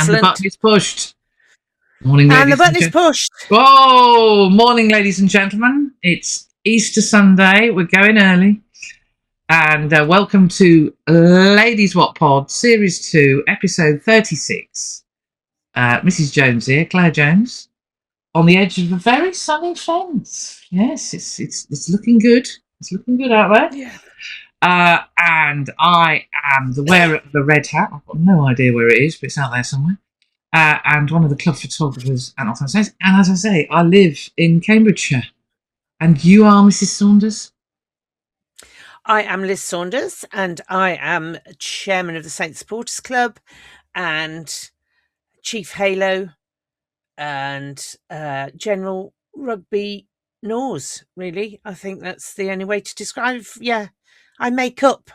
Excellent. And the button is pushed. Morning, ladies and the button and is pushed. Whoa! Morning, ladies and gentlemen. It's Easter Sunday. We're going early. And welcome to Ladies Wot Pod Series 2, Episode 36. Mrs. Jones here, Claire Jones, on the edge of a very sunny fence. Yes, it's looking good. It's looking good out there. Yeah. And I am the wearer of the red hat. I've got no idea where it is, but it's out there somewhere. And one of the club photographers at Northampton Saints. And as I say, I live in Cambridgeshire. And you are Mrs. Saunders? I am Liz Saunders, and I am chairman of the Saints Supporters Club and Chief Halo and General Rugby Nose, really. I think that's the only way to describe. Yeah, I make up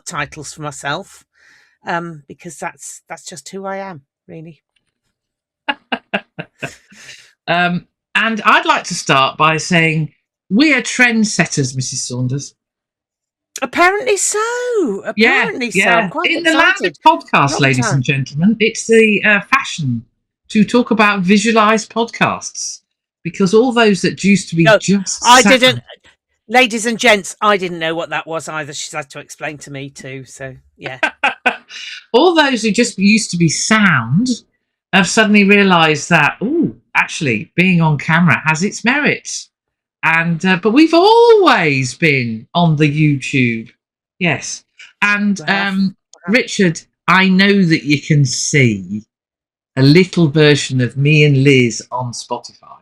titles for myself because that's just who I am, really. And I'd like to start by saying we are trendsetters, Mrs. Saunders. Apparently so. Apparently so. I'm quite in excited. the land of podcasts, ladies and gentlemen, it's the fashion to talk about visualised podcasts, because all those that used to be didn't. Ladies and gents, I didn't know what that was either. She's had to explain to me too. So yeah, all those who just used to be sound have suddenly realised that actually being on camera has its merits. And but we've always been on the YouTube, yes. And Richard, I know that you can see a little version of me and Liz on Spotify,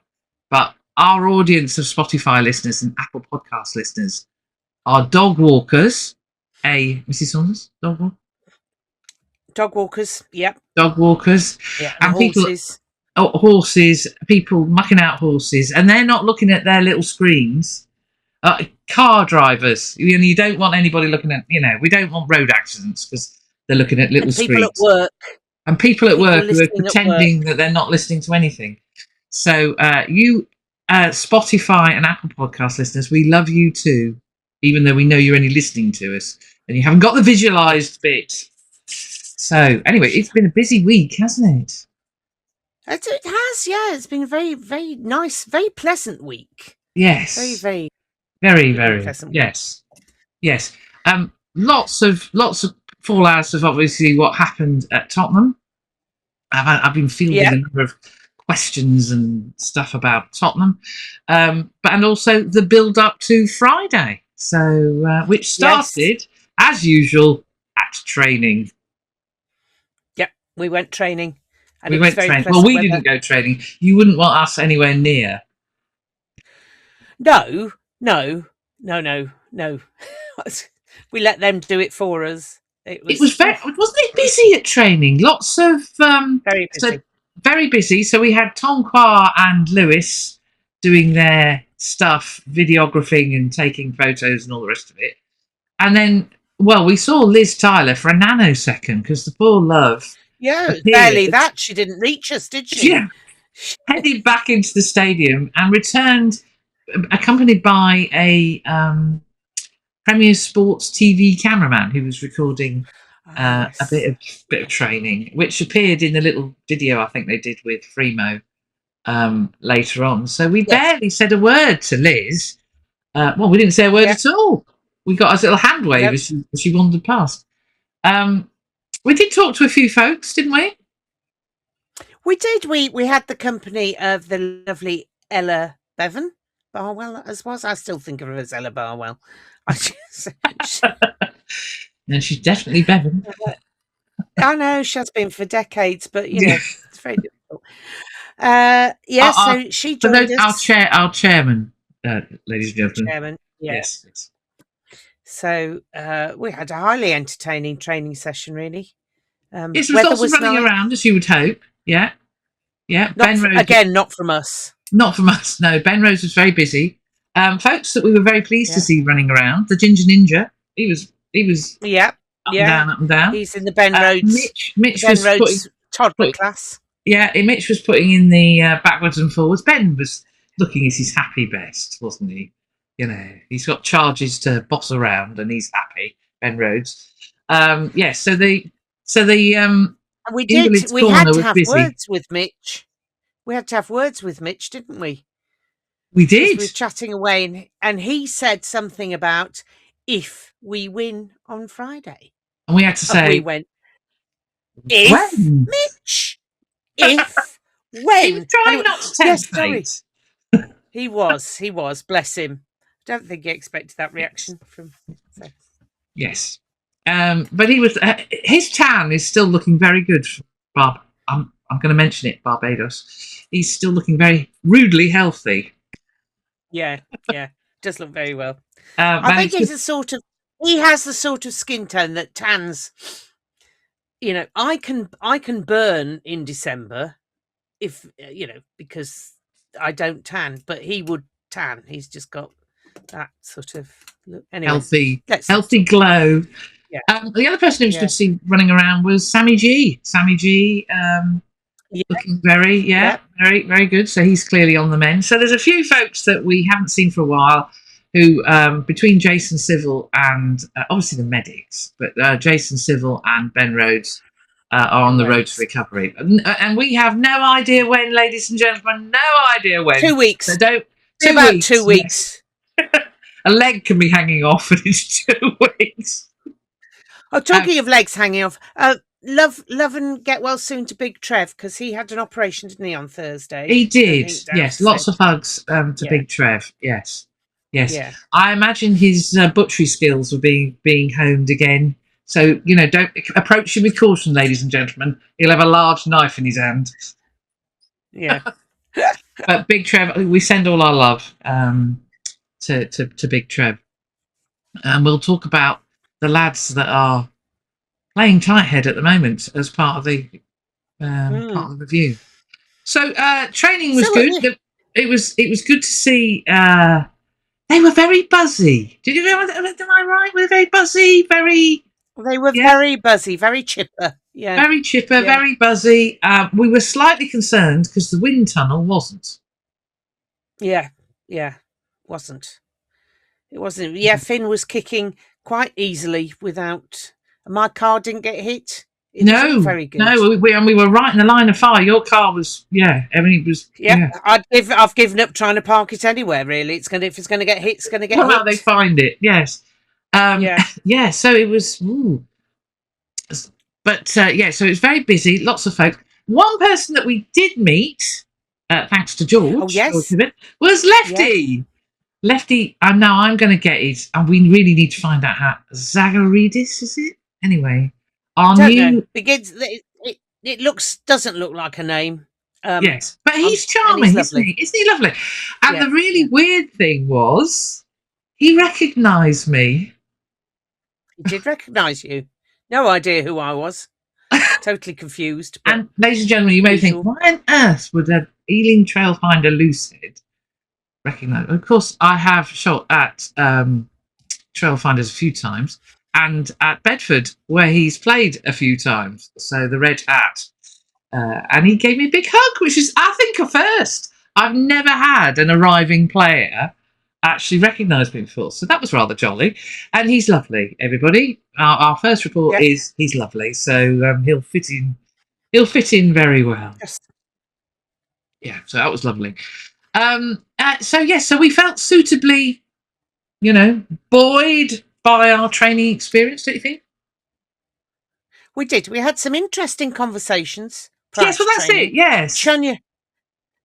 but our audience of Spotify listeners and Apple Podcast listeners are dog walkers. Mrs. Saunders, dog walker? Dog walkers, yep. Dog walkers, yeah, and horses. Horses, people mucking out horses, and they're not looking at their little screens. Car drivers, you don't want anybody looking at, we don't want road accidents because they're looking at little screens. People at work. And people at work who are pretending that they're not listening to anything. So you Spotify and Apple Podcast listeners, we love you too, even though we know you're only listening to us and you haven't got the visualised bit. So anyway, it's been a busy week, hasn't it? It has, yeah. It's been a very, very nice, very pleasant week. Yes. Very, very, very pleasant week. Yes. Lots of fallouts of obviously what happened at Tottenham. I've been fielding a number of questions and stuff about Tottenham, and also the build up to Friday. So which started as usual at training. Yep, we went training. And we went training. Well, we didn't go training. You wouldn't want us anywhere near. No. We let them do it for us. It was wasn't it busy at training? Lots of very busy. So, very busy. So we had Tom Quar and Lewis doing their stuff, videographing and taking photos and all the rest of it. And then, we saw Liz Tyler for a nanosecond because the poor love. Yeah, barely that. She didn't reach us, did she? Yeah. Headed back into the stadium and returned accompanied by a Premier Sports TV cameraman who was recording a bit of training, which appeared in the little video I think they did with Fremo later on. So we barely said a word to Liz. We didn't say a word at all. We got a little hand wave as she wandered past. We did talk to a few folks, didn't we? We did. We had the company of the lovely Ella Bevan Barwell, as was. I still think of her as Ella Barwell. And she's definitely Bevan. I know she has been for decades, but it's very difficult. So she joined us. Our chairman, ladies and gentlemen. Chairman, yes. So we had a highly entertaining training session, really. Yes, there was lots of running around, as you would hope. Yeah. Not from us. Not from us, no. Ben Rose was very busy. Folks that we were very pleased to see running around. The Ginger Ninja, he was up and down. He's in the Ben Rhodes. Mitch was Rhodes toddler class. Yeah, Mitch was putting in the backwards and forwards. Ben was looking at his happy best, wasn't he? He's got charges to boss around, and he's happy. Ben Rhodes. So the And we did. Invalid's We had Corner to was have busy. words with Mitch. We had to have words with Mitch, didn't we? We Because did. we were chatting away, and he said something about if we win on Friday. And we had to say, and we went, if, when? Mitch? If, when? He was trying went, not to tempt fate. He was, bless him. I don't think he expected that reaction from... So. Yes. But he was... his tan is still looking very good, Bob. I'm going to mention it, Barbados. He's still looking very rudely healthy. Yeah. Does look very well. I think he's he has the sort of skin tone that tans. You know, I can burn in December if because I don't tan, but he would tan. He's just got that sort of look. Anyway, healthy glow. Yeah. The other person who was good to see running around was Sammy G. Looking very, very, very good. So he's clearly on the mend. So there's a few folks that we haven't seen for a while who, between Jason Civil and obviously the medics, but Jason Civil and Ben Rhodes are on the road to recovery. And we have no idea when, ladies and gentlemen, no idea when. 2 weeks. So don't. About 2 weeks. Yes. A leg can be hanging off and it's 2 weeks. Oh, talking of legs hanging off, love and get well soon to Big Trev, because he had an operation, didn't he, on Thursday? He did, yes. Lots of hugs to Big Trev, yes. Yeah. I imagine his butchery skills were being honed again. So, don't approach him with caution, ladies and gentlemen. He'll have a large knife in his hand. Yeah. But Big Trev, we send all our love to Big Trev. And we'll talk about the lads that are playing tight head at the moment as part of the review. So training was good. It was good to see. They were very buzzy. Am I right? Were they very buzzy? They were very buzzy, very chipper. Yeah, very chipper, very buzzy. We were slightly concerned because the wind tunnel wasn't. Yeah, wasn't. It wasn't. Yeah, Finn was kicking quite easily without. My car didn't get hit. It was very good. No, we were right in the line of fire. Your car was, it was. Yeah, I've given up trying to park it anywhere. Really, if it's going to get hit, it's going to get hit. How they find it? Yes. So it was. Ooh. But so it was very busy. Lots of folks. One person that we did meet, thanks to George, was Lefty. Yeah. Lefty, now I'm going to get it, and we really need to find out how Zagaridis, is it? Anyway, begins. It doesn't look like a name. Yes, but he's charming, isn't he? Isn't he lovely? And the really weird thing was, he recognised me. He did recognise you. No idea who I was. Totally confused. And ladies and gentlemen, you may think, why on earth would an Ealing Trailfinder loosehead recognise? Of course, I have shot at Trailfinders a few times, and at Bedford, where he's played a few times. So the red hat. And he gave me a big hug, which is, I think, a first. I've never had an arriving player actually recognise me before. So that was rather jolly. And he's lovely, everybody. Our first report is he's lovely. So he'll fit in. He'll fit in very well. Yes. Yeah, so that was lovely. So we felt suitably, buoyed by our training experience, don't you think? We did. We had some interesting conversations. Yes, well, that's it. Yes.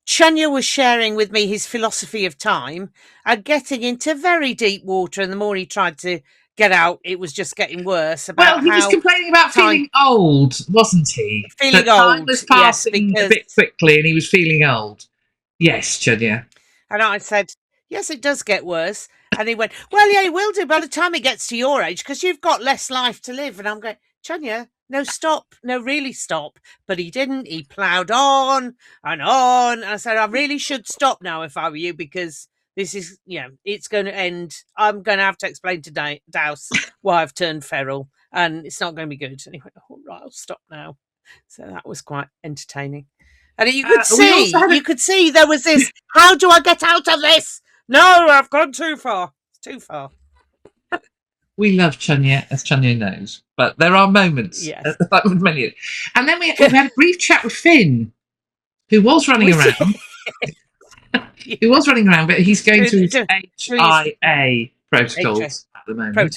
Chunya was sharing with me his philosophy of time and getting into very deep water. And the more he tried to get out, it was just getting worse. He was complaining about feeling old, wasn't he? Feeling old. Time was passing a bit quickly and he was feeling old. Yes, Chunya. And I said, yes, it does get worse. And he went, well, yeah, it will do by the time it gets to your age because you've got less life to live. And I'm going, Chunya, no, stop. No, really stop. But he didn't. He ploughed on and on. And I said, I really should stop now if I were you because this is, it's going to end. I'm going to have to explain to Douse why I've turned feral and it's not going to be good. And he went, all right, I'll stop now. So that was quite entertaining. And you could see there was this, how do I get out of this? No, I've gone too far. It's too far. We love Chunya, as Chunya knows, but there are moments, Yes. like with many. And then we had a brief chat with Finn, who was running around. He was running around, but he's going through his HIA protocols at the moment.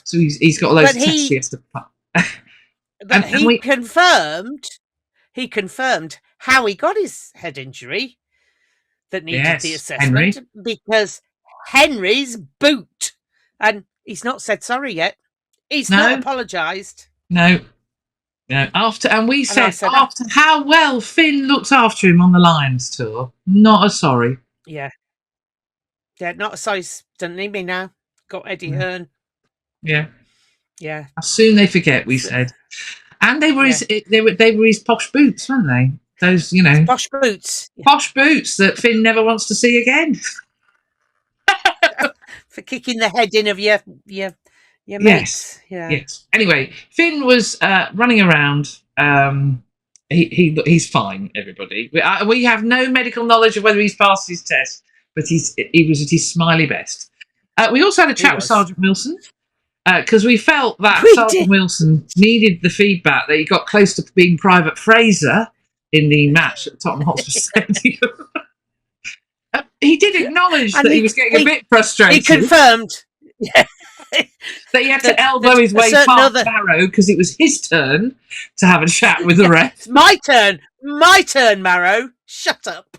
So he's got all those tests he has to. But he confirmed how he got his head injury that needed the assessment, because Henry's boot, and he's not said sorry yet. He's not apologised. No. After how well Finn looked after him on the Lions tour, not a sorry. Yeah, not a sorry. Doesn't need me now. Got Eddie Hearn. Yeah. How soon they forget, we said. And they were his posh boots, weren't they? Those, posh boots. Posh boots that Finn never wants to see again. For kicking the head in of your mates. Yes. Anyway, Finn was running around. He's fine, everybody. We have no medical knowledge of whether he's passed his test, but he was at his smiley best. We also had a chat with Sgt Wilson, because we felt that Sgt Wilson needed the feedback that he got close to being Private Fraser in the match at Tottenham Hotspur Stadium. He did acknowledge that he was getting a bit frustrated. He confirmed that he had to elbow his way past Marrow because it was his turn to have a chat with the ref. My turn, Marrow. Shut up.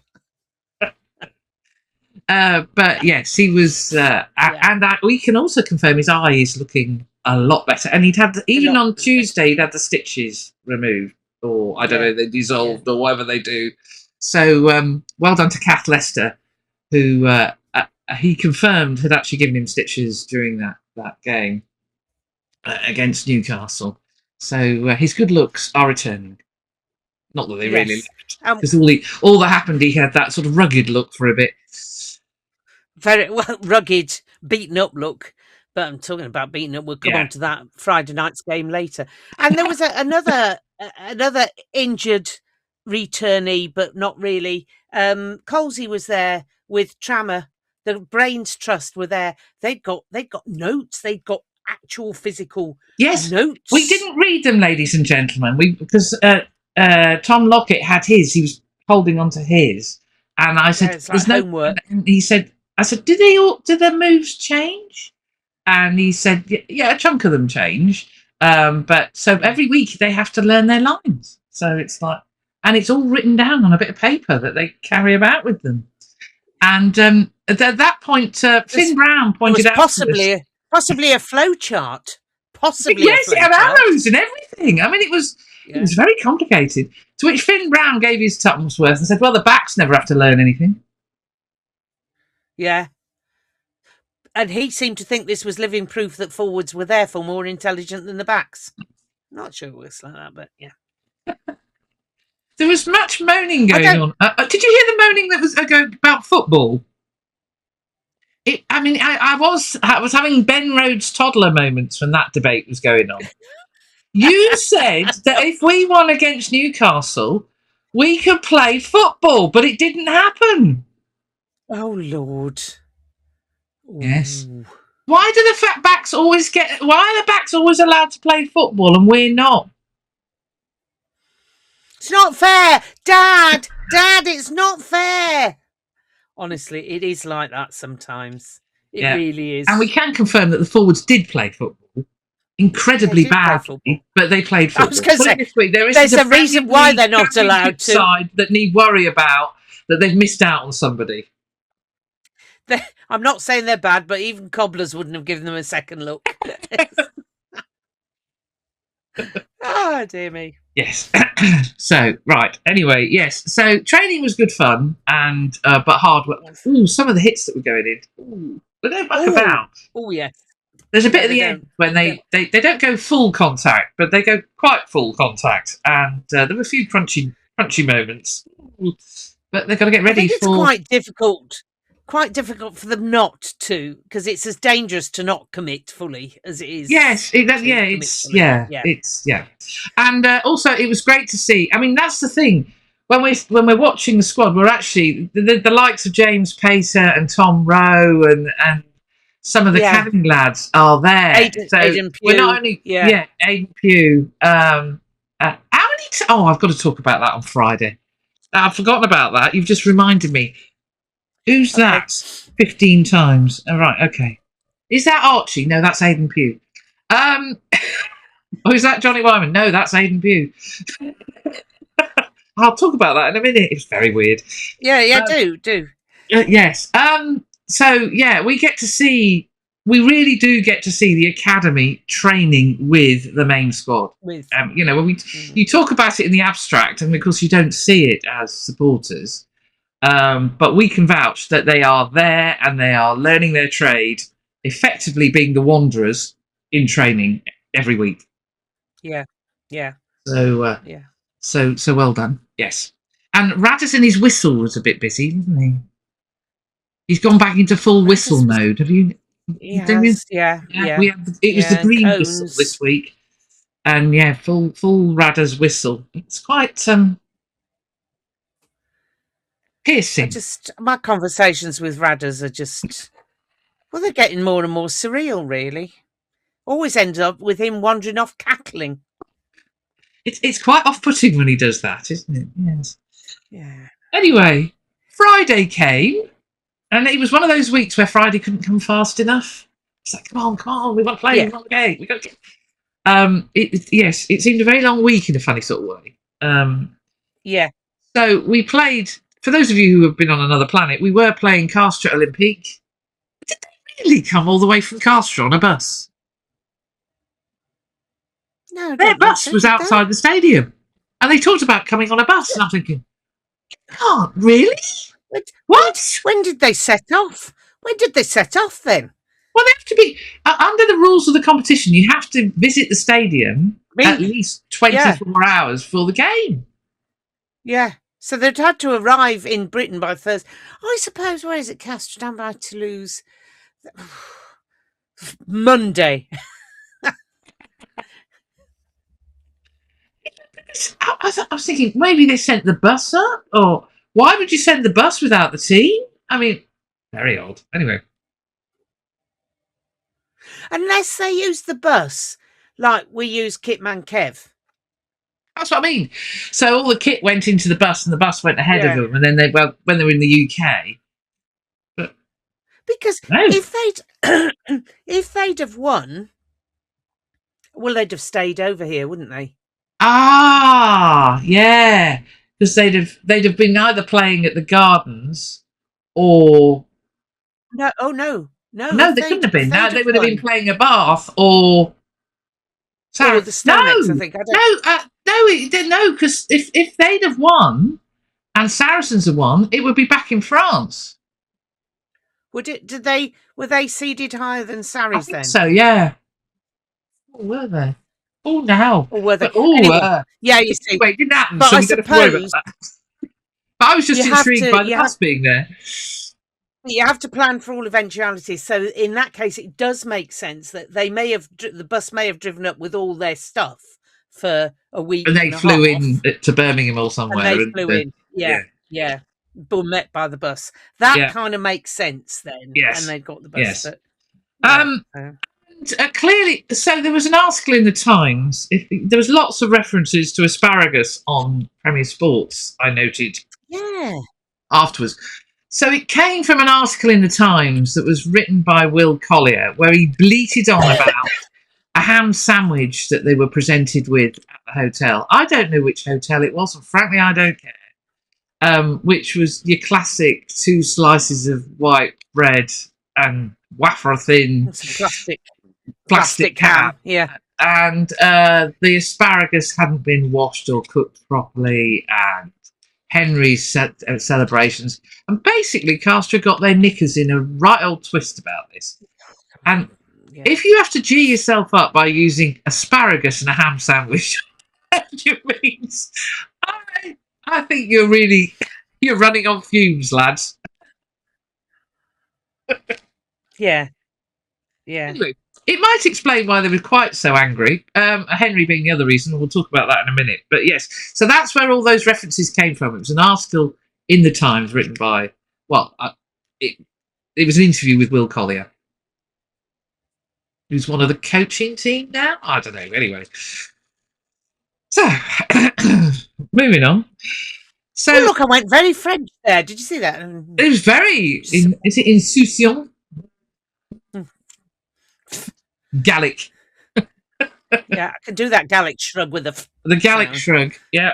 But yes, he was, and we can also confirm his eye is looking a lot better. And even on Tuesday, he'd had the stitches removed, or I don't know, they dissolved or whatever they do. So well done to Kath Lester, who he confirmed had actually given him stitches during that game against Newcastle. So his good looks are returning. Not that they really left, because all that happened, he had that sort of rugged look for a bit. Very well, rugged, beaten up look. But I'm talking about beaten up. We'll come on to that Friday night's game later. And there was another injured returnee, but not really. Colsey was there with Trammer. The Brains Trust were there. They'd got notes. They'd got actual physical notes. We didn't read them, ladies and gentlemen. Because Tom Lockett had his. He was holding on to his, and I said, "There's no homework." And he said, "I said, did the moves change?" And he said, "Yeah, a chunk of them change. But so every week they have to learn their lines. So it's like, and it's all written down on a bit of paper that they carry about with them." And at that point, Finn Brown pointed out possibly a flow chart. Yes, it had arrows and everything. I mean, it was very complicated. To which Finn Brown gave his tuppence worth and said, "Well, the backs never have to learn anything." Yeah. And he seemed to think this was living proof that forwards were therefore more intelligent than the backs. Not sure it works like that, but yeah. There was much moaning going on. Did you hear the moaning that was going about football? I was having Ben Rhodes toddler moments when that debate was going on. You said that if we won against Newcastle, we could play football, but it didn't happen. Oh, Lord. Yes. Ooh. Why do the backs always why are the backs always allowed to play football and we're not? It's not fair. Dad, it's not fair. Honestly, it is like that sometimes. It really is. And we can confirm that the forwards did play football. Incredibly badly, but they played football. I was going to say, there's a reason why they're not allowed to. Side that need worry about that they've missed out on somebody. I'm not saying they're bad, but even cobblers wouldn't have given them a second look. Oh, dear me. Yes. So, right. Anyway, yes. So, training was good fun, and but hard work. Ooh, some of the hits that were going in. Ooh, they don't muck about. Oh, yes. There's a bit at the end when they don't go full contact, but they go quite full contact, and there were a few crunchy moments. But they've got to get ready it's quite difficult for them not to, because it's as dangerous to not commit fully as it is. Yes, and also it was great to see. I mean, that's the thing when we're watching the squad, we're actually the likes of James Pacer and Tom Rowe and some of the academy lads are there. Aidan Pugh. We're not only Aidan Pugh. How many? I've got to talk about that on Friday. I've forgotten about that. You've just reminded me. Who's that? 15 times. All right. Okay. Is that Archie? No, that's Aidan Pugh. Is that Johnny Wyman? No, that's Aidan Pugh. I'll talk about that in a minute. It's very weird. Yeah. Do. Yes. So yeah, we really do get to see the academy training with the main squad. When you talk about it in the abstract, and of course you don't see it as supporters, but we can vouch that they are there and they are learning their trade, effectively being the wanderers in training every week. Yeah. So So well done. Yes. And Radders and his whistle was a bit busy, wasn't he? He's gone back into full whistle mode. Have you? He has, yeah. It was the green whistle this week, and full Radders whistle. It's quite piercing. My conversations with Radders are just, they're getting more and more surreal. Really, always end up with him wandering off cackling. It's quite off-putting when he does that, isn't it? Yes. Yeah. Anyway, Friday came, and it was one of those weeks where Friday couldn't come fast enough. It's like, come on, we want to play, we want to play, we got to. It seemed a very long week in a funny sort of way. So we played. For those of you who have been on another planet, we were playing Castres Olympique. Did they really come all the way from Castres on a bus? No, their bus was outside the stadium, and they talked about coming on a bus. And I'm thinking, you can't really. What? When did they set off? When did they set off then? Well, they have to be under the rules of the competition. You have to visit the stadium at least 24 hours for the game. Yeah, so they'd had to arrive in Britain by Thursday. I suppose. Where is it? Castres, down by Toulouse. Monday. I was thinking maybe they sent the bus up, or why would you send the bus without the team? I mean, very odd. Anyway. Unless they use the bus like we use Kitman Kev. That's what I mean. So all the kit went into the bus and the bus went ahead of them, and then when they were in the UK. But because if they'd have won, well, they'd have stayed over here, wouldn't they? Ah, yeah, because they'd have been either playing at the Gardens or no, they couldn't have been. No, they would have been playing a Bath or the Stonex, I think. No, because if they'd have won and Saracens had won, it would be back in France. Were they seeded higher than Sarries then? So yeah. Oh, were they? Oh, now. Or were they? Yeah, you see. Wait, it didn't happen, but so I we don't have to worry about that. But I was just intrigued by the bus being there. You have to plan for all eventualities. So in that case, it does make sense that the bus may have driven up with all their stuff for a week. And they flew in to Birmingham or somewhere. And they flew in. Yeah. But met by the bus. That kind of makes sense then. Yes. And they got the bus. Yes. But, clearly, so there was an article in the Times. There was lots of references to asparagus on Premier Sports, I noted. Yeah. Afterwards. So it came from an article in the Times that was written by Will Collier, where he bleated on about a ham sandwich that they were presented with at the hotel. I don't know which hotel it was, and frankly, I don't care. Which was your classic 2 slices of white bread and wafer thin plastic ham. Yeah. And the asparagus hadn't been washed or cooked properly, and Henry's celebrations. And basically, Castres got their knickers in a right old twist about this. And if you have to G yourself up by using asparagus and a ham sandwich, I think you're running on fumes, lads. Yeah. Anyway, it might explain why they were quite so angry. Henry being the other reason. We'll talk about that in a minute. But yes, so that's where all those references came from. It was an article in the Times written by, it was an interview with Will Collier. who's one of the coaching team now. I don't know. Anyway, so moving on. So look, I went very French there. Did you see that? It was very. Is it insouciant? Gallic. Yeah, I can do that Gallic shrug with the Gallic shrug. Yeah.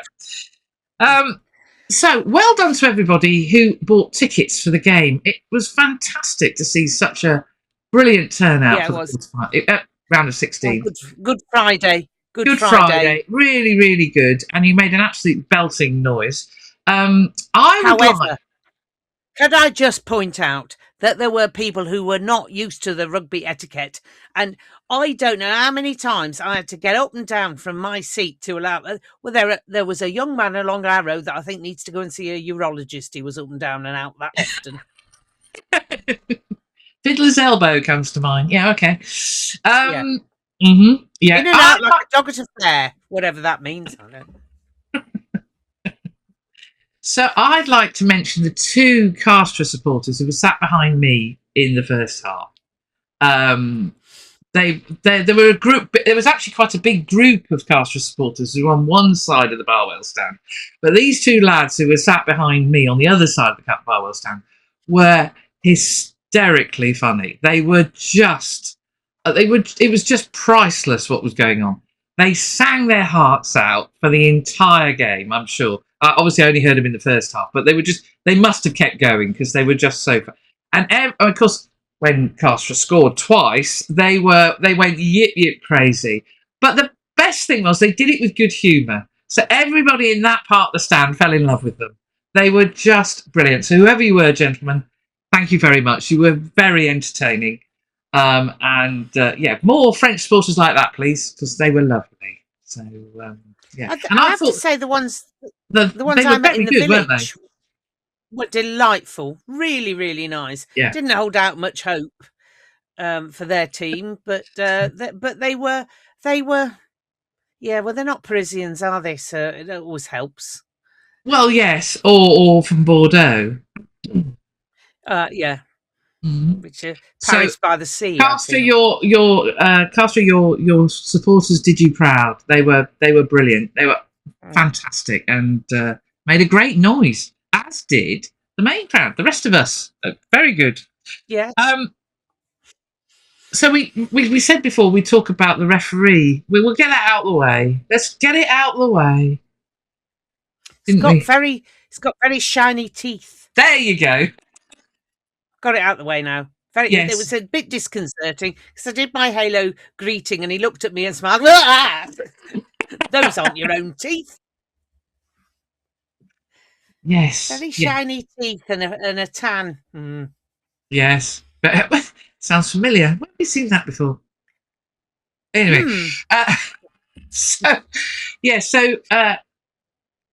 So well done to everybody who bought tickets for the game. It was fantastic to see such a brilliant turnout for the round of 16. Well, good Friday. Good Friday. Really, really good. And you made an absolute belting noise. However, could I just point out that there were people who were not used to the rugby etiquette, and I don't know how many times I had to get up and down from my seat to allow. Well, there was a young man along our road that I think needs to go and see a urologist. He was up and down and out that often. Fiddler's elbow comes to mind. Yeah, okay. Yeah. Mm-hmm. Yeah. In and out like a dog at a fair, whatever that means. I don't know. So I'd like to mention the two Castres supporters who were sat behind me in the first half. There were a group. There was actually quite a big group of Castres supporters who were on one side of the Barwell stand, but these two lads who were sat behind me on the other side of the Barwell stand were hysterically funny. They were just. It was just priceless what was going on. They sang their hearts out for the entire game, I'm sure. I obviously only heard them in the first half, but they must have kept going because they were just so fun. And of course, when Castres scored twice, they went yip crazy. But the best thing was they did it with good humour. So everybody in that part of the stand fell in love with them. They were just brilliant. So whoever you were, gentlemen, thank you very much. You were very entertaining. More French supporters like that, please, because they were lovely. So yeah, I have to say the ones I met in the village were delightful, really, really nice. Yeah. Didn't hold out much hope for their team, but they were. Yeah, well, they're not Parisians, are they? So it always helps. Well, yes, or from Bordeaux. Yeah. Mm-hmm. Which are Paris by the sea. Castres, your supporters did you proud. They were brilliant. They were fantastic and made a great noise. As did the main crowd. The rest of us, very good. Yeah. So we said before we talk about the referee. We will get that out of the way. Let's get it out of the way. It's got very shiny teeth. There you go. Got it out of the way now. Yes. It was a bit disconcerting because I did my Halo greeting and he looked at me and smiled. Ah! Those aren't your own teeth. Yes. Very shiny teeth and a tan. Mm. Yes. But sounds familiar. Where have you seen that before? Anyway.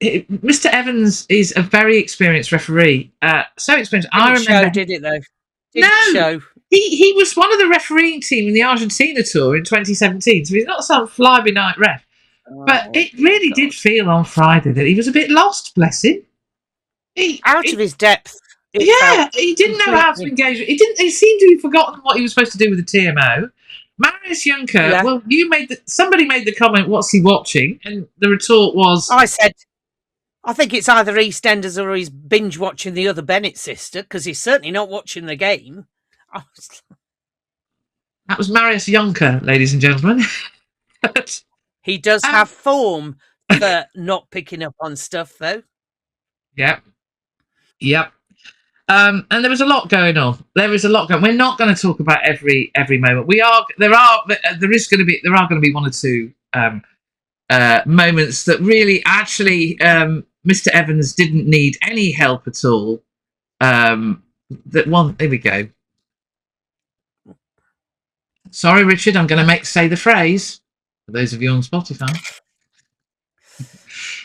Mr. Evans is a very experienced referee. So experienced. I remember. Did it though? No. He was one of the refereeing team in the Argentina tour in 2017. So he's not some fly-by-night ref. But it really did feel on Friday that he was a bit lost. Bless him. Out of his depth. Yeah, he didn't know how to engage. He seemed to have forgotten what he was supposed to do with the TMO. Marius Juncker. Yeah. Well, somebody made the comment, "What's he watching?" And the retort was, I said, I think it's either EastEnders or he's binge watching the other Bennett sister because he's certainly not watching the game. That was Marius Juncker, ladies and gentlemen. He does have form for not picking up on stuff, though. Yep. And there was a lot going on. There is a lot going. We're not going to talk about every moment. There are going to be one or two moments that really actually Mr. Evans didn't need any help at all. Here we go. Sorry, Richard, I'm going to say the phrase for those of you on Spotify.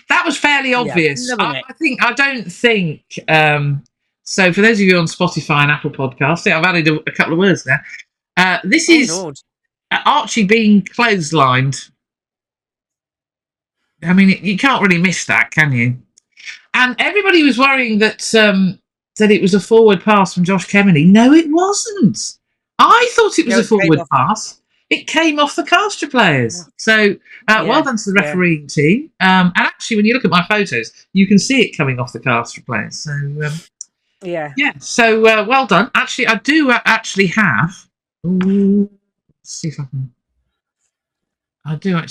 That was fairly obvious. I don't think. So for those of you on Spotify and Apple Podcasts, I've added a couple of words there. This is Archie being clotheslined. I mean, you can't really miss that, can you? And everybody was worrying that it was a forward pass from Josh Kemeny. No, it wasn't. I thought it was a forward pass. it came off the Castres players. So well done to the refereeing team. And actually, when you look at my photos, you can see it coming off the Castres players. So yeah. So well done. Actually, I do actually have. Let's see if I can. I do.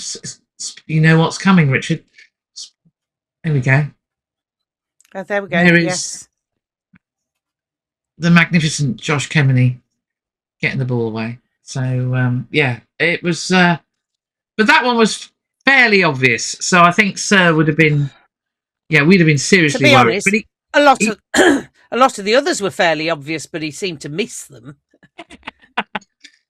You know what's coming, Richard. There we go. Oh, there we go. There is the magnificent Josh Kemeny getting the ball away. So yeah, it was. But that one was fairly obvious. So I think Sir would have been. Yeah, we'd have been seriously worried. Honest, but a lot of a lot of the others were fairly obvious, but he seemed to miss them.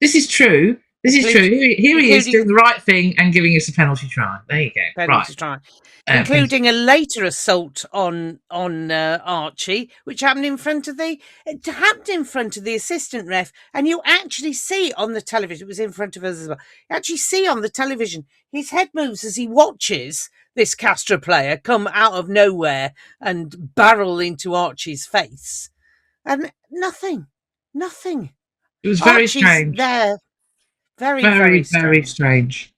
This is true. This is true. Here he is doing the right thing and giving us a penalty try. There you go. Penalty try. Including a later assault on Archie, which happened in front of the assistant ref, and you actually see on the television. It was in front of us as well. You actually see on the television his head moves as he watches this Castres player come out of nowhere and barrel into Archie's face, and nothing. It was very strange. There, very strange.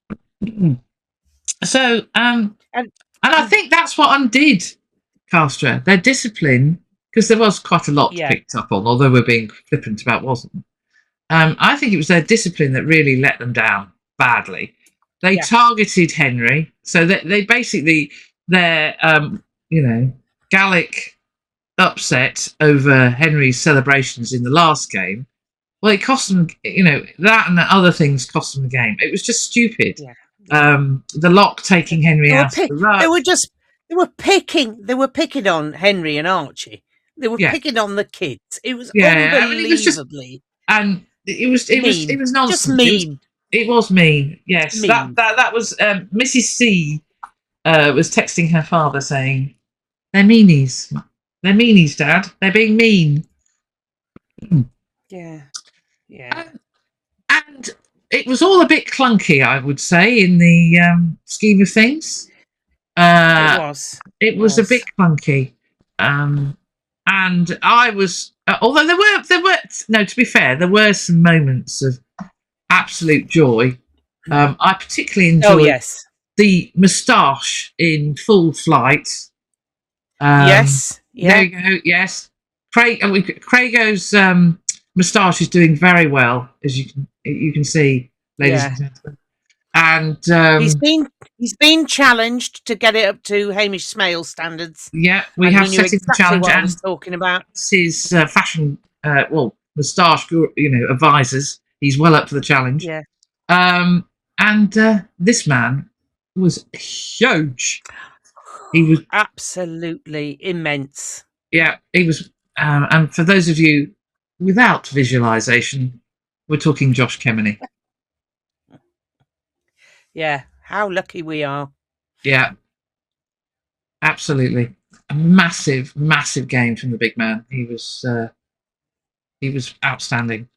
So and I think that's what undid Castres. Their discipline, because there was quite a lot picked up on, although we're being flippant about wasn't. I think it was their discipline that really let them down badly. They targeted Henry, so they basically their Gallic upset over Henry's celebrations in the last game. Well, it cost them, that and the other things cost them the game. It was just stupid. Yeah. The lock taking Henry out of the ruck. They were picking on Henry and Archie. They were picking on the kids. It was unbelievably. It was nonsense. Just mean. It was mean. Yes. Mean. That was Mrs. C was texting her father saying, "They're meanies. They're meanies, Dad. They're being mean." Yeah. And it was all a bit clunky, I would say, in the scheme of things. It was a bit clunky, and I was. Although there were. No, to be fair, there were some moments of absolute joy. I particularly enjoyed the moustache in full flight. There you go. Yes, Crago's moustache is doing very well, as you can see, ladies and gentlemen. And he's been challenged to get it up to Hamish Smale standards. Yeah, we have set him the challenge. What I was talking about his fashion, moustache, advisors. He's well up for the challenge. Yeah. And this man was huge. He was absolutely immense. Yeah, he was. And for those of you without visualization, we're talking Josh Kemeny. Yeah, how lucky we are. Yeah, absolutely. A massive game from the big man. He was outstanding.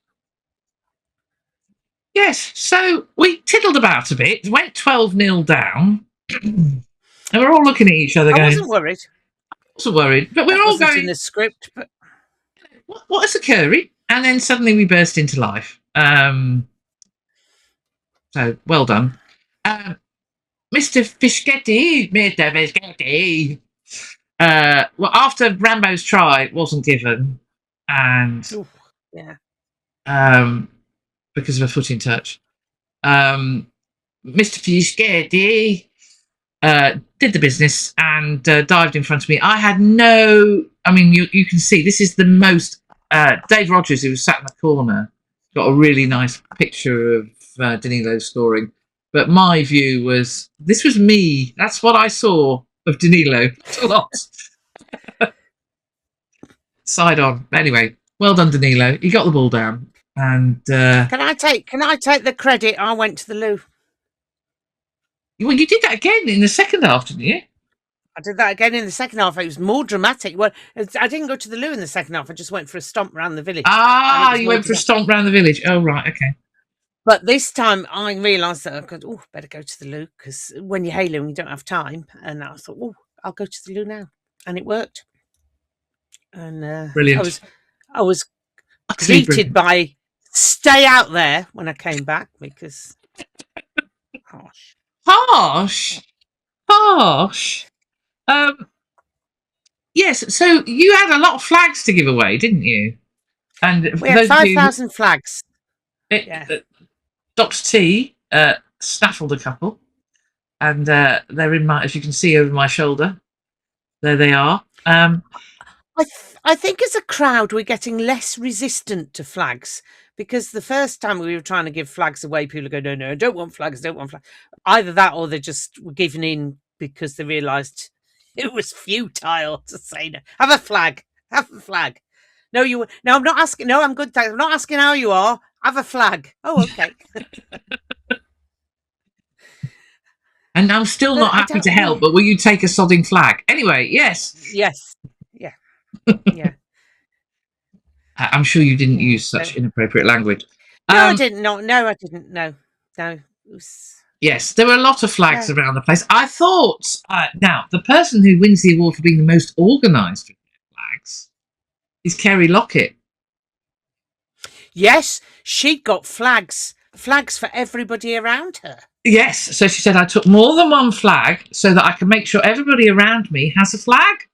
Yes, so we tiddled about a bit, went 12-0 down, and we're all looking at each other going... I wasn't worried. But we're all going... in the script, but... What is occurring? And then suddenly we burst into life. So, well done. Mr. Fischetti. Well, after Rambo's try wasn't given, and... Ooh, yeah. Because of a foot in touch. Mr. Fischetti did the business and dived in front of me. I had no... I mean, you can see this is the most... Dave Rogers, who was sat in the corner, got a really nice picture of Danilo scoring. But my view was, this was me. That's what I saw of Danilo. A lot. Side on. Anyway, well done, Danilo. He got the ball down. And can I take the credit? I went to the loo. Well, you did that again in the second half, didn't you? I did that again in the second half. It was more dramatic. Well, I didn't go to the loo in the second half. I just went for a stomp around the village. You went for a stomp around the village. Oh, right, okay. But this time I realised that I could, better go to the loo, because when you're hailing, you don't have time. And I thought, I'll go to the loo now. And it worked. And brilliant. I was greeted by stay out there when I came back because Harsh. Yes. So you had a lot of flags to give away, didn't you? And we had 5,000 flags. Yeah. Dr. T snaffled a couple, and they're in my, as you can see over my shoulder. There they are. I think as a crowd we're getting less resistant to flags, because the first time we were trying to give flags away, people go, no, I don't want flags, don't want flags. Either that or they just were giving in because they realised it was futile to say no. Have a flag. No, I'm not asking. No, I'm good, thanks. I'm not asking how you are. Have a flag. Oh, okay. And I'm still not happy to help, but will you take a sodding flag? Anyway, yes. Yes. Yeah. Yeah. I'm sure you didn't use such inappropriate language. No, I didn't. No, I didn't. No. Yes, there were a lot of flags around the place. I thought, now, the person who wins the award for being the most organised with flags is Kerry Lockett. Yes, she got flags for everybody around her. Yes, so she said, I took more than one flag so that I can make sure everybody around me has a flag.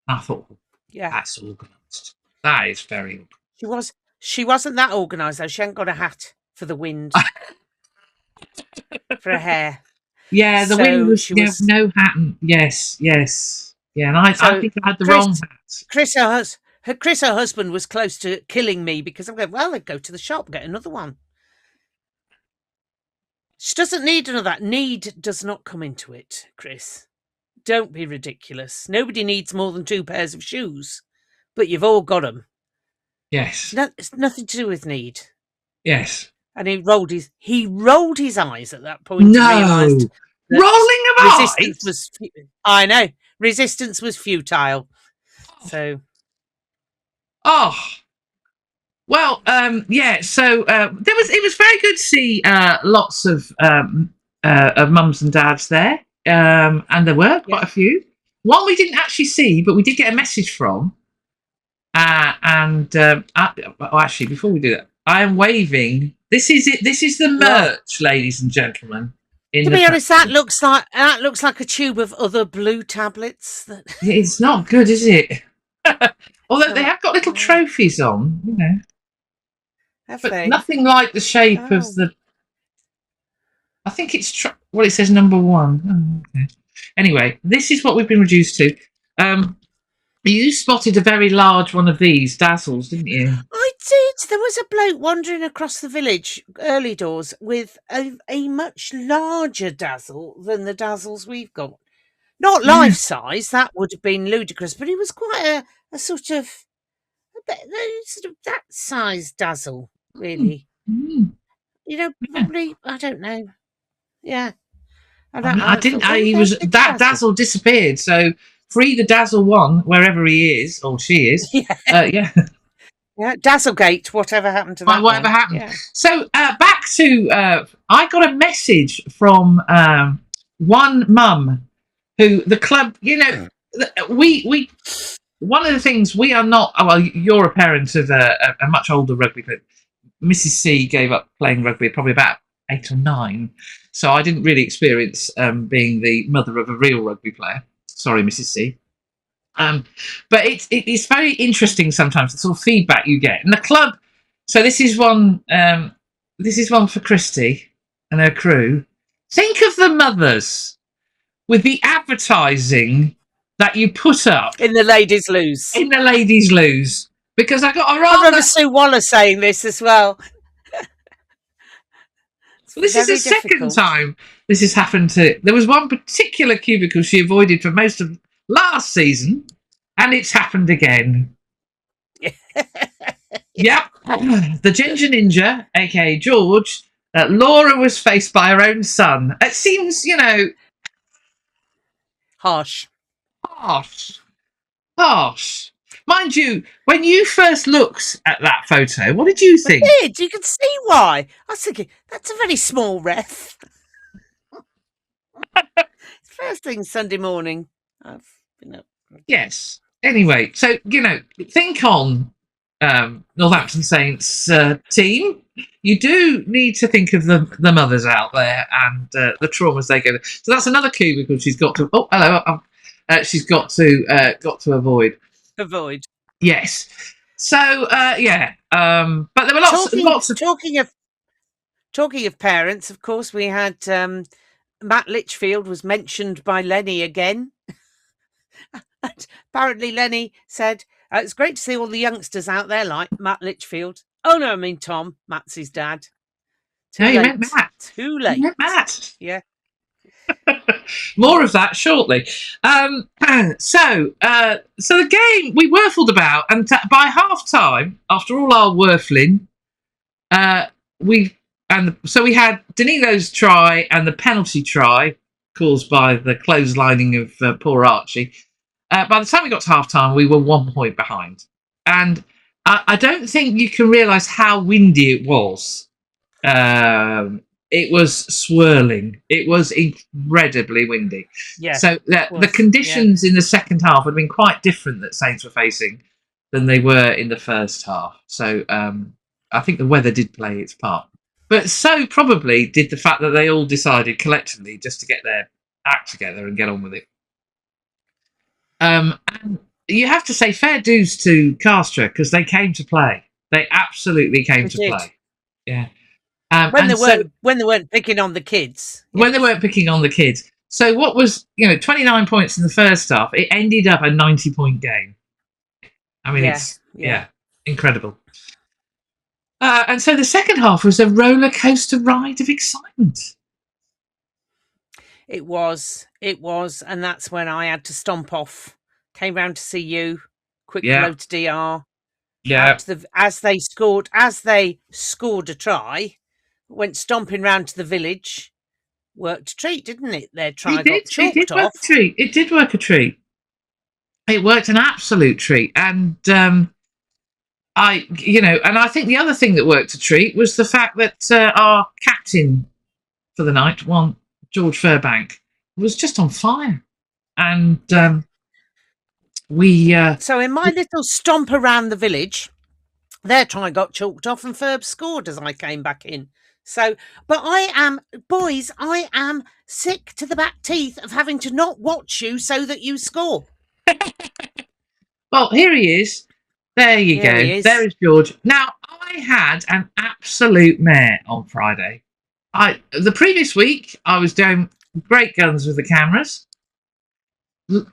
I thought, that's organised. That is very organised. She wasn't that organised, though. She hadn't got a hat for the wind. For her hair. Yeah, the wind was no hat. Yes. Yeah, and I think I had the wrong hat. Chris, her husband, was close to killing me because I'm going, well, I'd go to the shop, get another one. She doesn't need another. Need does not come into it, Chris. Don't be ridiculous. Nobody needs more than 2 pairs of shoes, but you've all got them. Yes. It's nothing to do with need. Yes. And he rolled his eyes at that point. No, rolling of eyes. I know, resistance was futile. So, well, yeah. So it was very good to see lots of mums and dads there, and there were quite a few. One we didn't actually see, but we did get a message from. Actually, before we do that, I am waving. This is it. This is the merch, ladies and gentlemen. To be honest, that looks like a tube of other blue tablets. It's not good, is it? Although they have got little trophies on, you know. But nothing like the shape of the. I think it's well, it says number 1. Oh, okay. Anyway, this is what we've been reduced to. You spotted a very large one of these dazzles, didn't you? I did. There was a bloke wandering across the village early doors with a much larger dazzle than the dazzles we've got. Not life size, that would have been ludicrous, but it was quite a sort of that size dazzle, really. You know, probably, I don't know. Yeah. I didn't. That dazzle disappeared, so free the Dazzle one wherever he is or she is. Yeah, Dazzlegate. Whatever happened to that? Whatever happened? Yeah. So back to I got a message from one mum who the club. You know, we one of the things we are not. Well, you're a parent of a much older rugby player. Mrs. C gave up playing rugby probably about 8 or 9, so I didn't really experience being the mother of a real rugby player. Sorry, Mrs. C. But it's very interesting sometimes the sort of feedback you get. And the club. So this is one. This is one for Christy and her crew. Think of the mothers with the advertising that you put up in the Ladies Lose. In the Ladies Lose, because I got a rather. I remember Sue Waller saying this as well. This is the second time this has happened to. There was one particular cubicle she avoided for most of last season, and it's happened again. Yep. The Ginger Ninja, aka George, Laura was faced by her own son. It seems, you know, harsh. Mind you, when you first looked at that photo, what did you think? I did. You can see why. I was thinking, that's a very small ref. First thing Sunday morning. I've been up. Yes. Anyway, so, you know, think on Northampton Saints team, you do need to think of the mothers out there and the traumas they go through. So that's another cubicle she's got to. Oh, hello. She's got to avoid. Avoid. Yes. So yeah. But there were lots of. Talking of parents, of course, we had Matt Litchfield was mentioned by Lenny again. And apparently, Lenny said, it's great to see all the youngsters out there like Matt Litchfield. Oh, no, I mean Tom. Matt's his dad. You meant Matt. Too late. You meant Matt. Yeah. More of that shortly. So the game, we whirled about, and by half-time, after all our whirling, we had Danino's try and the penalty try caused by the clotheslining of poor Archie. By the time we got to half-time, we were 1 point behind. And I don't think you can realise how windy it was. It was swirling. It was incredibly windy. Yeah, so the conditions in the second half had been quite different that Saints were facing than they were in the first half. So I think the weather did play its part. But so probably did the fact that they all decided collectively just to get their act together and get on with it. And you have to say fair dues to Castres because they came to play. They absolutely came to play. Yeah. When they weren't picking on the kids. When they weren't picking on the kids. So what was 29 points in the first half? It ended up a 90-point game. I mean, it's incredible. And so the second half was a roller coaster ride of excitement. It was, and that's when I had to stomp off. Came round to see you. Quick flow to DR. Yeah. As they scored a try, went stomping round to the village. Worked a treat, didn't it? Their try got chalked off. It did work a treat. It worked an absolute treat, and I think the other thing that worked a treat was the fact that our captain for the night, George Furbank, was just on fire, and So in my little stomp around the village, their try got chalked off, and Ferb scored as I came back in. So, but I am sick to the back teeth of having to not watch you so that you score. Well, here he is. There you go. There is George. Now, I had an absolute mare on Friday. The previous week, I was doing great guns with the cameras.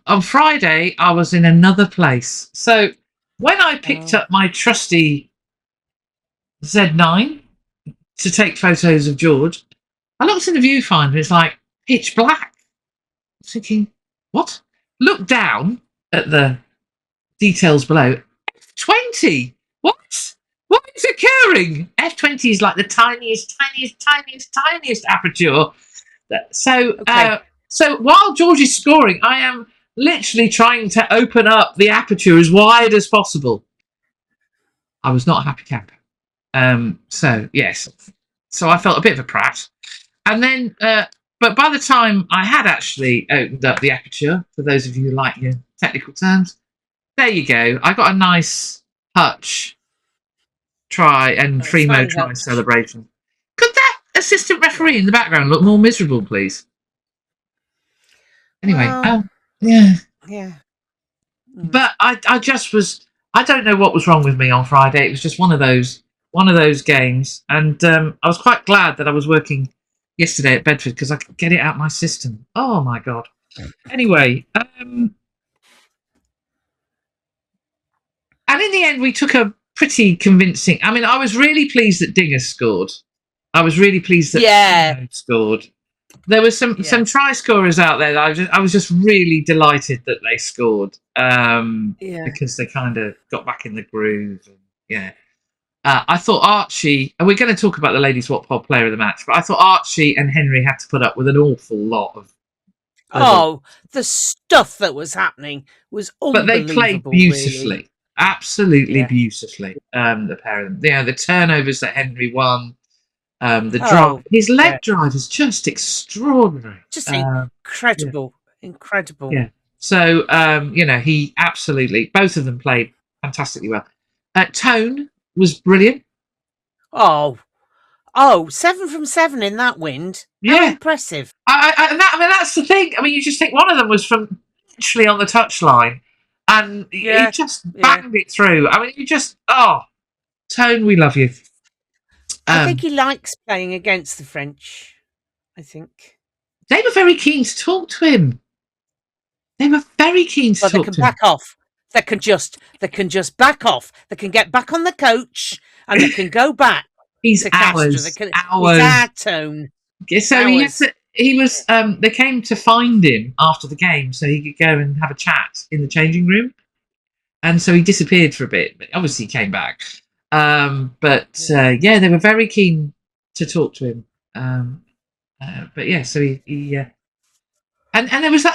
On Friday, I was in another place. So when I picked up my trusty Z9 to take photos of George, I looked in the viewfinder. It's like pitch black. I was thinking, what? Look down at the details below. F20. What? What is occurring? F20 is like the tiniest aperture. So while George is scoring, I am literally trying to open up the aperture as wide as possible. I was not a happy camper. So yes. So I felt a bit of a prat. And then, but by the time I had actually opened up the aperture, for those of you who like your technical terms, there you go. I got a nice Hutch try and Fremo try celebration. Could that assistant referee in the background look more miserable, please? Anyway, yeah. But I just was. I don't know what was wrong with me on Friday. It was just one of those games, and I was quite glad that I was working yesterday at Bedford because I could get it out my system. Oh my god. Anyway, and in the end, we took a pretty convincing. I mean, I was really pleased that Dingus scored. I was really pleased that scored. There was some try scorers out there that I was just really delighted that they scored because they kind of got back in the groove. And, I thought Archie, and we're going to talk about the Ladies Wot Pod Player of the match, but I thought Archie and Henry had to put up with an awful lot of. The stuff that was happening was unbelievable. But they played beautifully. Really. Absolutely beautifully, the pair of them. The turnovers that Henry won, the drive, his leg drive is just extraordinary, just incredible. Yeah. So he absolutely, both of them played fantastically well. Tone was brilliant. Oh, 7 from 7 in that wind. How Yeah. impressive. That's the thing. I mean, you just think one of them was from literally on the touchline, and he just banged it through. I mean, Tone, we love you. I think he likes playing against the French. I think they were very keen to talk to him. They were very keen to talk to him. They can back off. They can just back off. They can get back on the coach and they can go back. He's to ours. Castres. He's our Tone. So he was. They came to find him after the game so he could go and have a chat in the changing room, and so he disappeared for a bit. But obviously, he came back. They were very keen to talk to him. So he and there was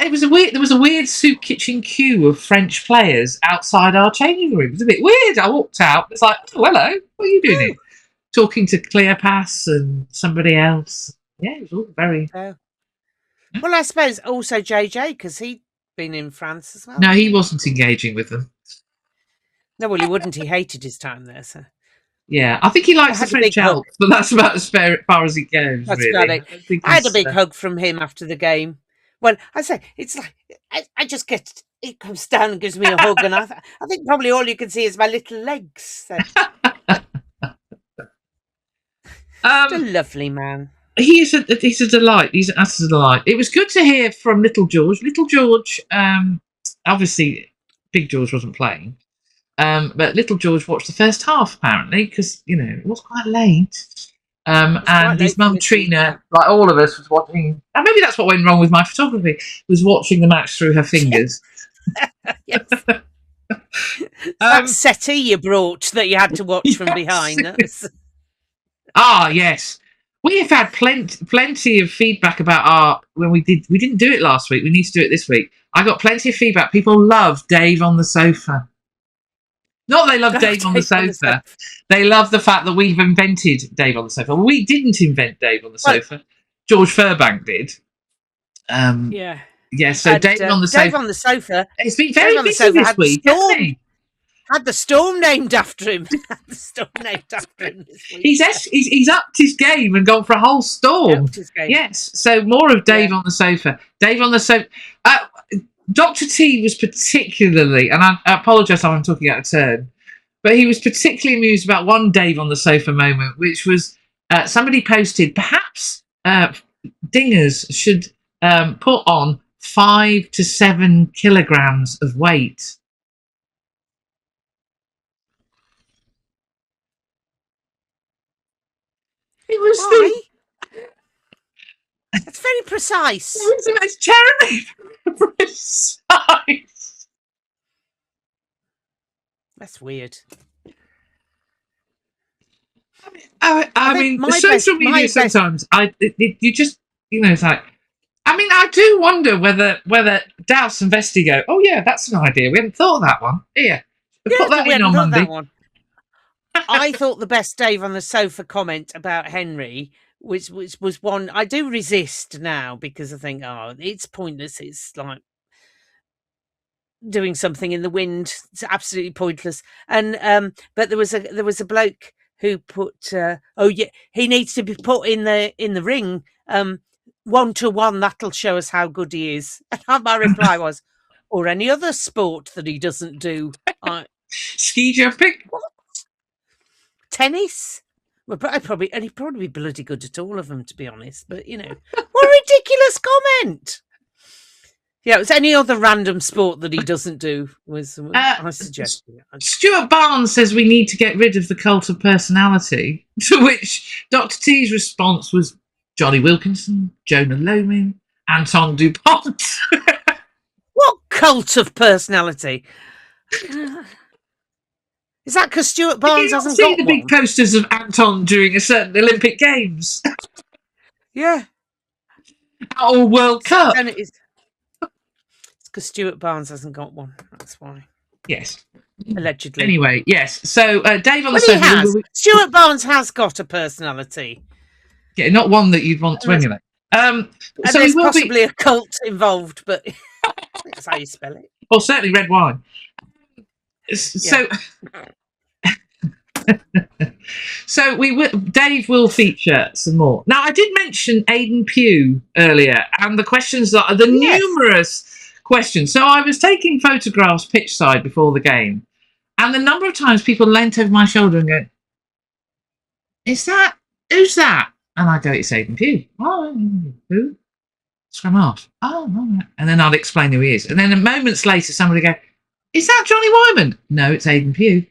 a weird soup kitchen queue of French players outside our changing room. It was a bit weird. I walked out. It's like, oh, hello, what are you doing here? Talking to Cleopas and somebody else. Yeah, it was all very. Well, I suppose also JJ because he'd been in France as well. No, he wasn't engaging with them. No, well, he wouldn't. He hated his time there. So. Yeah, I think he likes the French Alps, but that's about as far as it goes. That's really. about it. I had a big hug from him after the game. Well, I say it's like I just get. He comes down and gives me a hug, and I think probably all you can see is my little legs. So. He's a lovely man. He's a delight. He's an utter delight. It was good to hear from Little George. Little George, obviously, Big George wasn't playing, but Little George watched the first half apparently because it was quite late. And his mum Trina, like all of us, was watching. And maybe that's what went wrong with my photography. Was watching the match through her fingers. Yes. That settee you brought that you had to watch from behind. Yes. We have had plenty of feedback about when we didn't do it last week. We need to do it this week. I got plenty of feedback. People love Dave on the sofa. Not they love Dave on the sofa. They love the fact that we've invented Dave on the sofa. Well, we didn't invent Dave on the sofa. George Furbank did. Yeah. So Dave on the sofa. Dave on the sofa. It's been very busy this week, hasn't he? Had the storm named after him. This week. He's upped his game and gone for a whole storm. Yes. So more of Dave on the sofa. Dave on the sofa. Dr. T was particularly, and I apologise if I'm talking out of turn, but he was particularly amused about one Dave on the sofa moment, which was somebody posted, perhaps dingers should put on 5 to 7 kilograms of weight. It was That's very precise. It's terribly precise. That's weird. I mean, social media sometimes. It's like. I mean, I do wonder whether Douse and Vesti go, oh yeah, that's an idea. We hadn't thought of that one. Here, put that in on Monday. I thought the best Dave on the sofa comment about Henry which was one I do resist now because I think, it's pointless. It's like doing something in the wind. It's absolutely pointless. And but there was a bloke who put, he needs to be put in the ring 1-to-1. That'll show us how good he is. And my reply was, or any other sport that he doesn't do. Ski jumping, what? Tennis. Well, he'd probably be bloody good at all of them, to be honest. But, what a ridiculous comment. Yeah, it was any other random sport that he doesn't do, I suggest. Stuart Barnes says we need to get rid of the cult of personality, to which Dr. T's response was Johnny Wilkinson, Jonah Loman, Anton DuPont. What cult of personality? Is that because Stuart Barnes hasn't got one? Did you see the big posters of Anton during a certain Olympic Games? Yeah. Or World Cup? It's because Stuart Barnes hasn't got one. That's why. Yes. Allegedly. Anyway, yes. So Dave on the sofa. Stuart Barnes has got a personality. Yeah, not one that you'd want to emulate. So there's possibly a cult involved, but that's how you spell it. Well, certainly red wine. So, So Dave will feature some more. Now, I did mention Aidan Pugh earlier, and the questions that the numerous questions. So I was taking photographs pitch side before the game, and the number of times people leant over my shoulder and go, "Who's that? And I go, "It's Aidan Pugh." "Oh, who?" "Scrum half." "Oh, all right." And then I'll explain who he is. And then moments later, somebody go, "Is that Johnny Wyman?" "No, it's Aidan Pugh."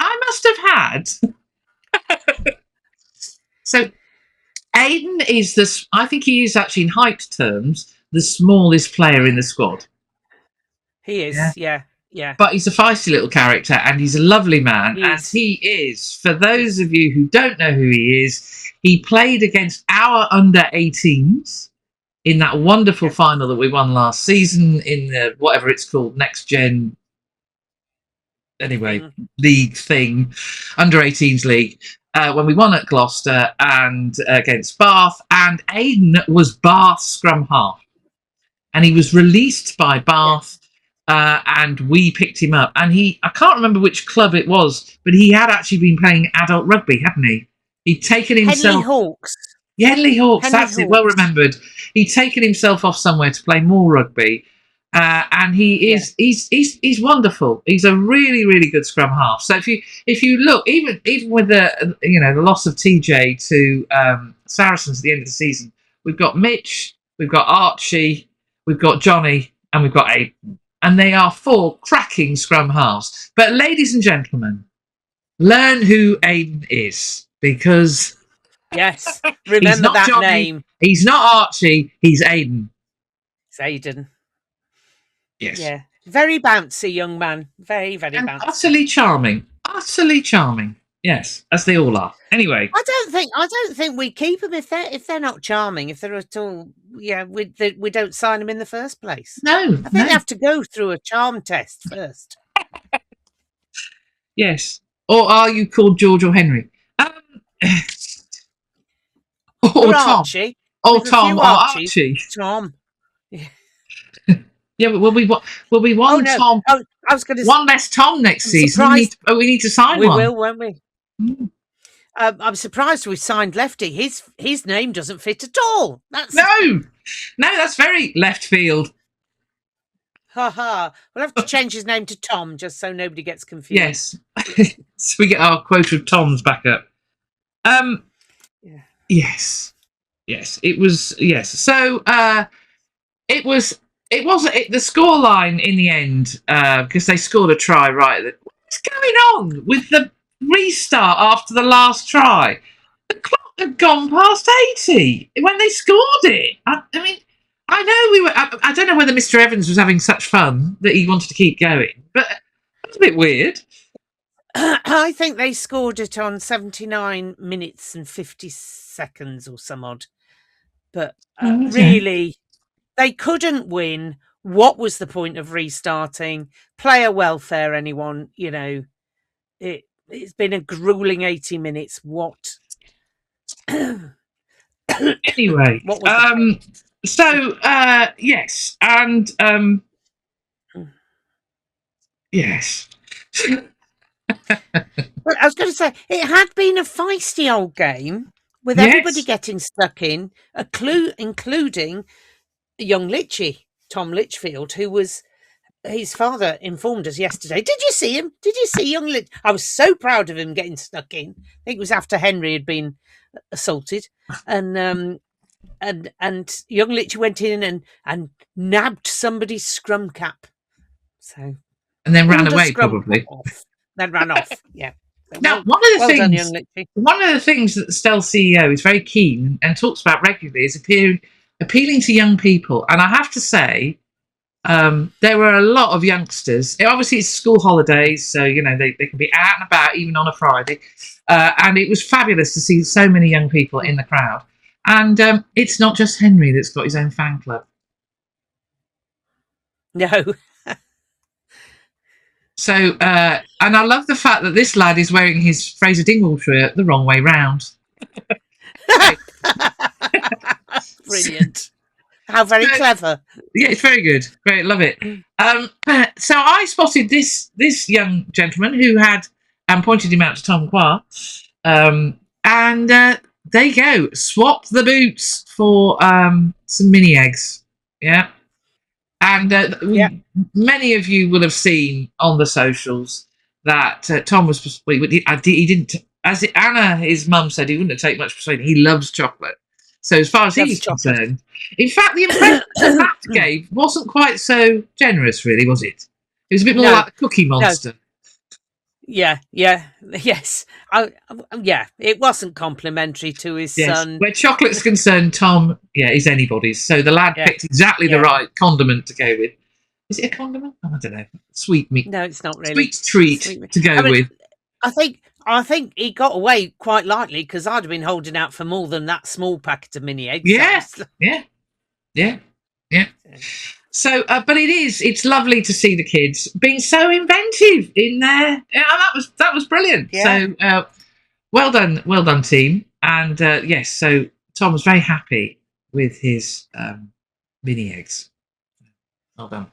I must have had. So Aidan is I think he is actually in height terms the smallest player in the squad. He is, yeah. But he's a feisty little character, and he's a lovely man. He is. For those of you who don't know who he is, he played against our under-18s in that wonderful final that we won last season in the whatever it's called, Next Gen. Anyway, league thing, under-18s league, when we won at Gloucester and against Bath, and Aidan was Bath's scrum half, and he was released by Bath, and we picked him up, and I can't remember which club it was, but he had actually been playing adult rugby, hadn't he? He'd taken himself... Henley Hawks. Yeah, Henley Hawks, that's it, well remembered. He'd taken himself off somewhere to play more rugby, and he's wonderful. He's a really, really good scrum half. So if you look, even with the loss of TJ to Saracens at the end of the season, we've got Mitch, we've got Archie, we've got Johnny, and we've got Aidan, and they are 4 cracking scrum halves. But ladies and gentlemen, learn who Aidan is, because remember that Johnny, name. He's not Archie. He's Aidan. It's Aidan. Yes. Yeah. Very bouncy young man. Very, very and bouncy. Utterly charming. Utterly charming. Yes, as they all are. Anyway, I don't think we keep them if they're not charming. If they're at all, we don't sign them in the first place. No, I think they have to go through a charm test first. Yes. Or are you called George or Henry? Or Archie. Oh, Tom or Archie. Tom. Yeah, but will we one Tom? Oh, I was going to one less Tom next season. We need to sign one. We will, won't we? I'm surprised we signed Lefty. His name doesn't fit at all. No, that's very left field. Ha ha. We'll have to change his name to Tom just so nobody gets confused. Yes, so we get our quota of Toms back up. Yes. It was So it was the scoreline in the end, because they scored a try right. What's going on with the restart after the last try? The clock had gone past 80 when they scored it. I mean, I know we were. I don't know whether Mr. Evans was having such fun that he wanted to keep going, but it's a bit weird. I think they scored it on 79 minutes and 50 seconds or some odd. But really, they couldn't win. What was the point of restarting? Player welfare, anyone? It's been a grueling 80 minutes. What? Anyway, what was yes, and yes. Well, I was going to say, it had been a feisty old game with everybody getting stuck in, including young Litchie, Tom Litchfield, who was, his father informed us yesterday. Did you see him? Did you see young Litch? I was so proud of him getting stuck in. I think it was after Henry had been assaulted, and young Litchie went in and nabbed somebody's scrum cap. So, and then ran away, probably. Then ran off. Yeah. Now, one of the things that the Stealth CEO is very keen and talks about regularly is appealing to young people. And I have to say, there were a lot of youngsters. Obviously, it's school holidays, so they can be out and about even on a Friday. And it was fabulous to see so many young people in the crowd. And it's not just Henry that's got his own fan club. No. So, and I love the fact that this lad is wearing his Fraser Dingwall shirt the wrong way round. Brilliant. How very clever. Yeah, it's very good. Great, love it. So I spotted this young gentleman who had and pointed him out to Tom Qua. And there you go. Swap the boots for some mini eggs. Yeah. And many of you will have seen on the socials that Tom was persuaded. He didn't, as Anna, his mum, said he wouldn't take much persuading. He loves chocolate. So as far as he's concerned, in fact, the impression that gave wasn't quite so generous, really, was it? It was a bit more like the Cookie Monster. No. Yes. It wasn't complimentary to his son. Where chocolate's concerned, Tom, is anybody's. So the lad picked exactly the right condiment to go with. Is it a condiment? I don't know. Sweet meat. No, it's not really. Sweet treat to go with. I think he got away quite lightly, because I'd have been holding out for more than that small packet of mini eggs. Yeah. So, but it's lovely to see the kids being so inventive in there. Yeah, that was brilliant. Yeah. So, well done, team. And so Tom was very happy with his mini eggs. Well done.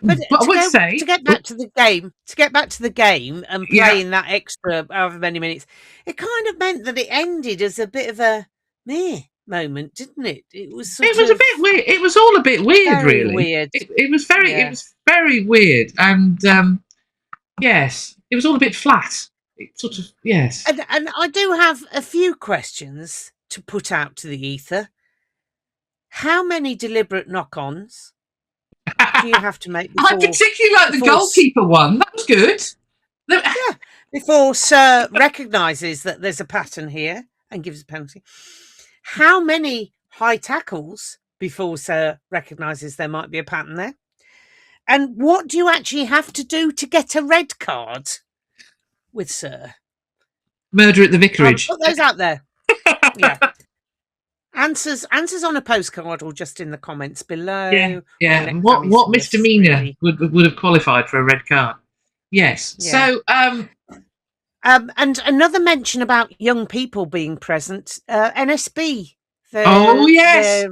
But to get back to the game and playing that extra however many minutes, it kind of meant that it ended as a bit of a meh moment, didn't it? It was a bit weird. It was all a bit weird, really. Weird. It was very weird, and yes, it was all a bit flat. It sort of And I do have a few questions to put out to the ether. How many deliberate knock-ons do you have to make before? I particularly like the goalkeeper one. That was good. Before Sir recognises that there's a pattern here and gives a penalty. How many high tackles before Sir recognises there might be a pattern there? And what do you actually have to do to get a red card with Sir? Murder at the vicarage. Put those out there. Yeah. Answers on a postcard or just in the comments below. Yeah. What misdemeanor would have qualified for a red card? Yes. Yeah. So and another mention about young people being present. NSB. Yes.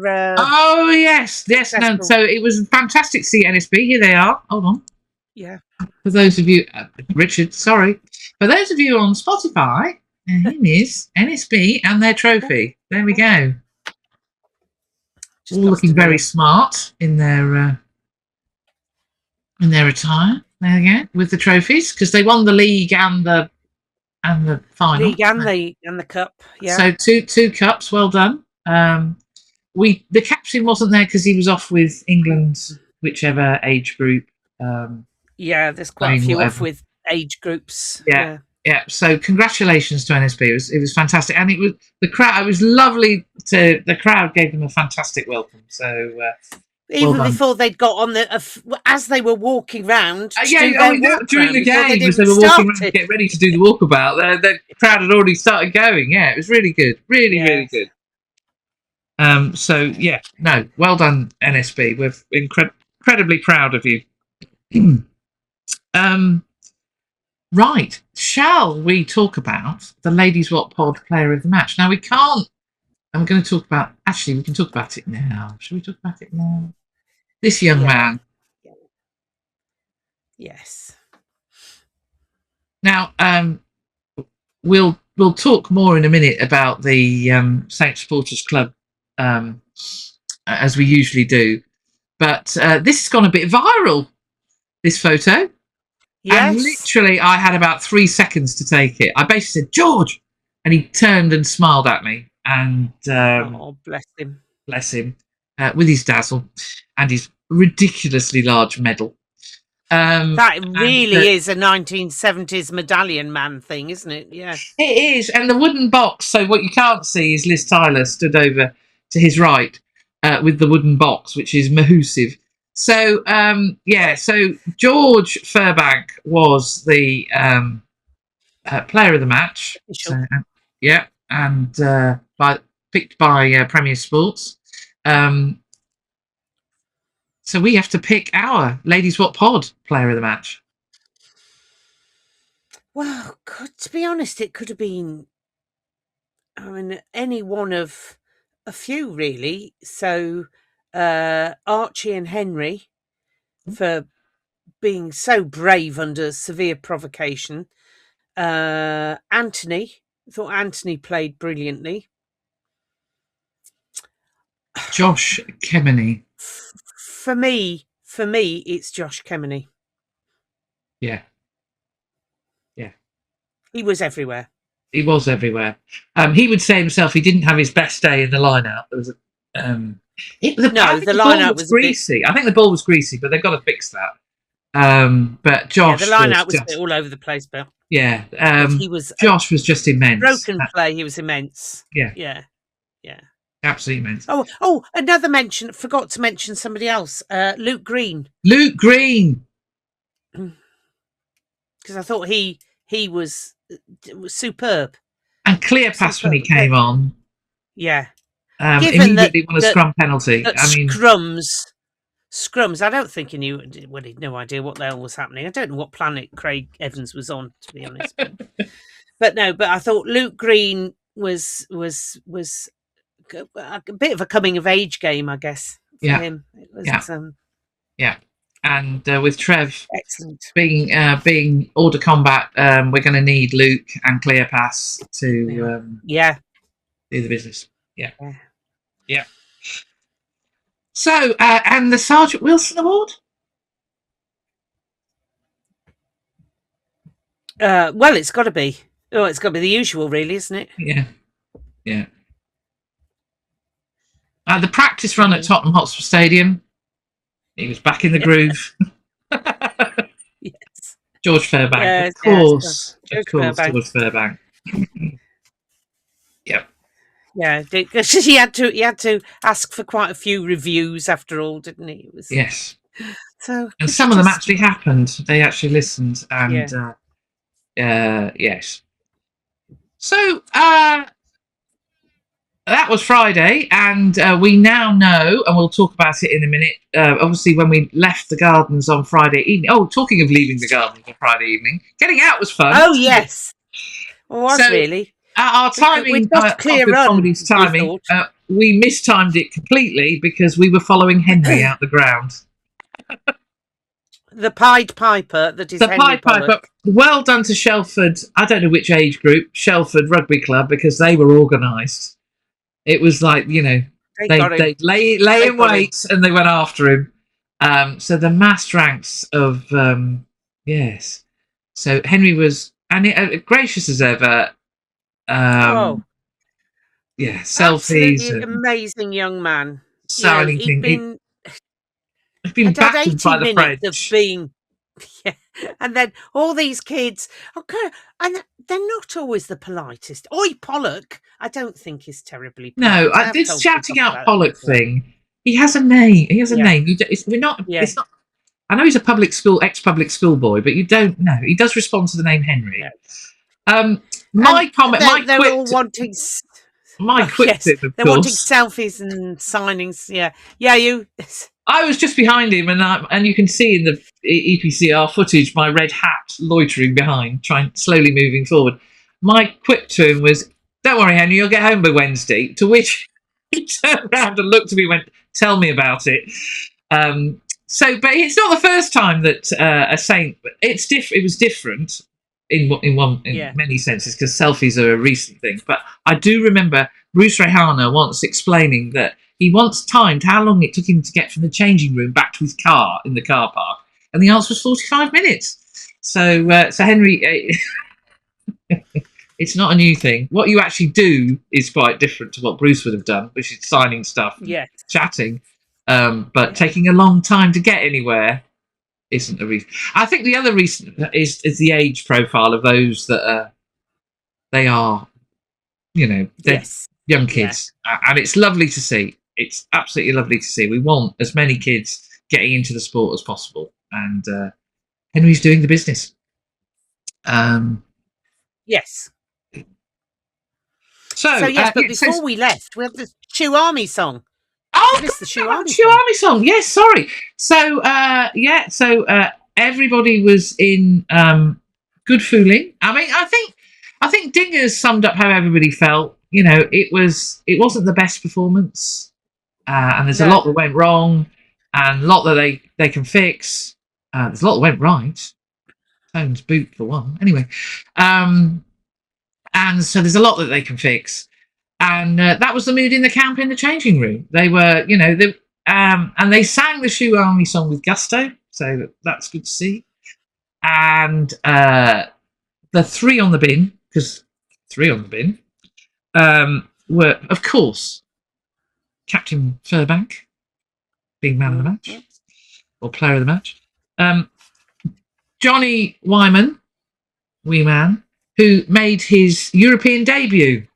No, so it was fantastic to see NSB. Here they are. Hold on. Yeah. For those of you, Richard, sorry. For those of you on Spotify, here is NSB and their trophy. There we go. All looking very smart in their attire. There we go, with the trophies, because they won the league and the final. League and the cup. Yeah. So two cups. Well done. The captain wasn't there because he was off with England, whichever age group. There's quite a few off with age groups. Yeah. So congratulations to NSB. It was fantastic, and it was the crowd. It was lovely. The crowd gave them a fantastic welcome. So even before they'd got on as they were walking round. During the game, as they were walking around to get ready to do the walkabout, the crowd had already started going. Yeah, it was really good, really good. Well done, NSB. We're incredibly proud of you. Right, shall we talk about the Ladies Wot Pod Player of the Match? Now we can't. I'm going to talk about. Actually, we can talk about it now. Should we talk about it now? This young man. Yes. Now, we'll talk more in a minute about the Saint Supporters Club, as we usually do. But this has gone a bit viral. This photo. Yes. And literally, I had about 3 seconds to take it. I basically said, "George," and he turned and smiled at me. And bless him. Bless him. With his dazzle and his ridiculously large medal. That really is a 1970s medallion man thing, isn't it? Yeah. It is. And the wooden box. So what you can't see is Liz Tyler stood over to his right with the wooden box, which is mahoosive. So, so George Furbank was the player of the match. Sure. And picked by Premier Sports. So we have to pick our Ladies Wot Pod player of the match. Well, to be honest, it could have been, any one of a few, really. So Archie and Henry for being so brave under severe provocation. Anthony, I thought Anthony played brilliantly. Josh Kemeny. For me, it's Josh Kemeny. Yeah. He was everywhere. He was everywhere. He would say himself he didn't have his best day in the lineup. There was the lineup was greasy. I think the ball was greasy, but they've got to fix that. But Josh, the lineup was a bit all over the place, Bill. Yeah, Josh was just immense. Broken play, he was immense. Yeah, absolutely immense. Oh, another mention. Forgot to mention somebody else. Luke Green. Because I thought he was superb. And Cleopas when he came on. Yeah. Immediately won a scrum penalty. Scrums. I don't think he knew. Well, he'd no idea what the hell was happening. I don't know what planet Craig Evans was on, to be honest. But I thought Luke Green was a bit of a coming of age game, I guess, for him. It was, And with Trev excellent being order combat, we're going to need Luke and Cleopas to do the business. Yeah. So, and the Sgt Wilson Award? Well, it's got to be. Oh, it's got to be the usual, really, isn't it? Yeah. The practice run at Tottenham Hotspur Stadium. He was back in the groove. Yes. George Fairbank, of course. George Fairbank. Yep. Yeah, because he had to ask for quite a few reviews after all, didn't he? It was, yes. So, and some of them actually happened. They actually listened, and yes. So that was Friday, and we now know, and we'll talk about it in a minute. Obviously, when we left the gardens on Friday evening. Oh, talking of leaving the gardens on Friday evening, getting out was fun. Oh yes, well, was really. Our timing, comedy's timing, we mistimed it completely because we were following Henry out the ground. The Pied Piper that is Henry Pollock. Well done to Shelford. I don't know which age group, Shelford Rugby Club, because they were organised. It was like, they lay in wait and they went after him. So the massed ranks of yes. So Henry was gracious as ever. Selfies. Absolutely amazing young man. He'd been battered by the French. Of being, and then all these kids, and they're not always the politest. Oi, Pollock, I don't think is terribly polite. No, this shouting out Pollock thing. He has a name. It's not. I know he's a ex-public school boy, but you don't know. He does respond to the name Henry. Yeah. My comment. They're all wanting. They're wanting selfies and signings. Yeah. You. I was just behind him, and you can see in the EPCR footage my red hat loitering behind, slowly moving forward. My quip to him was, "Don't worry, Henry, you'll get home by Wednesday." To which he turned around and looked at me and went, "Tell me about it." But it's not the first time that a Saint. It was different in many senses because selfies are a recent thing. But I do remember Bruce Rehana once explaining that he once timed how long it took him to get from the changing room back to his car in the car park, and the answer was 45 minutes. So Henry, it's not a new thing. What you actually do is quite different to what Bruce would have done, which is signing stuff, chatting. But taking a long time to get anywhere isn't a reason. I think the other reason is the age profile of those that they are, they're young kids, and it's lovely to see. It's absolutely lovely to see. We want as many kids getting into the sport as possible, and Henry's doing the business. Yes. So yes, but before we left, we have the Shoe Army song. Oh, the Shoe Army song. Yes, sorry. So everybody was in good fooling. I mean, I think Dinger's summed up how everybody felt. It wasn't the best performance, and there's a lot that went wrong, and a lot that they can fix. There's a lot that went right. Tone's boot for one. Anyway, and so there's a lot that they can fix. And that was the mood in the camp in the changing room. They were, and they sang the Shoe Army song with gusto, so that's good to see. And the three on the bin, because three on the bin, were, of course, Captain Furbank, being man of the match, or player of the match. Johnny Wyman, wee man, who made his European debut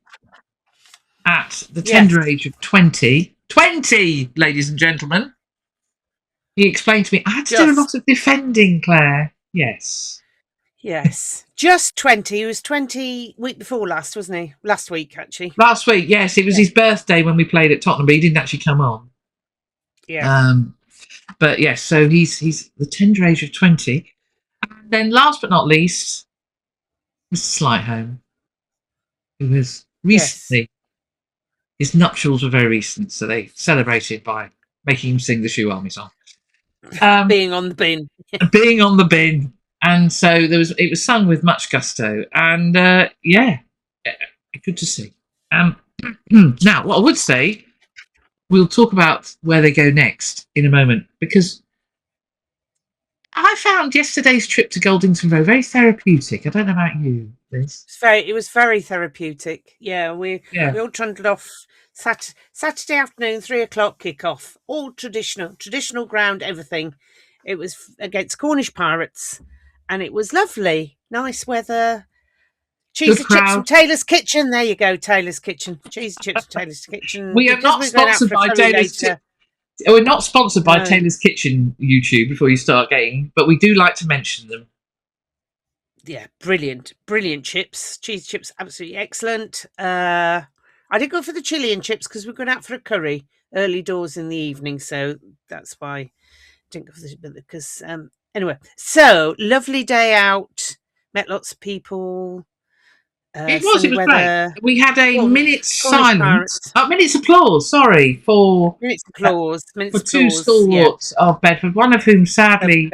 at the tender age of 20. 20, ladies and gentlemen. He explained to me, I had to do a lot of defending, Claire. Yes. Yes. Just 20. He was 20 week before last, wasn't he? Last week, actually. Last week, yes. It was his birthday when we played at Tottenham, but he didn't actually come on. Yeah. But yes, so he's the tender age of 20. And then last but not least, Mr. Slightholme, who was recently, his nuptials were very recent, so they celebrated by making him sing the Shoe Army song. Being on the bin. Being on the bin. And so it was sung with much gusto. And good to see. Now, what I would say, we'll talk about where they go next in a moment, because I found yesterday's trip to Goldington Road very therapeutic. I don't know about you, Liz. It was very therapeutic. Yeah, we all trundled off Saturday afternoon, 3:00 kick-off. All traditional ground, everything. It was against Cornish Pirates, and it was lovely. Nice weather. Cheese and chips from Taylor's Kitchen. There you go, Taylor's Kitchen. Cheese and chips from Taylor's Kitchen. We are not sponsored by Taylor's Kitchen. We're not sponsored by Taylor's Kitchen YouTube before you start getting, but we do like to mention them. Yeah, brilliant chips. Cheese chips, absolutely excellent. I did go for the chili and chips because we're going out for a curry early doors in the evening, so that's why I didn't go for the, because anyway. So lovely day out. Met lots of people. It was great. We had a minute's silence. Minute's applause, for two stalwarts of Bedford, one of whom sadly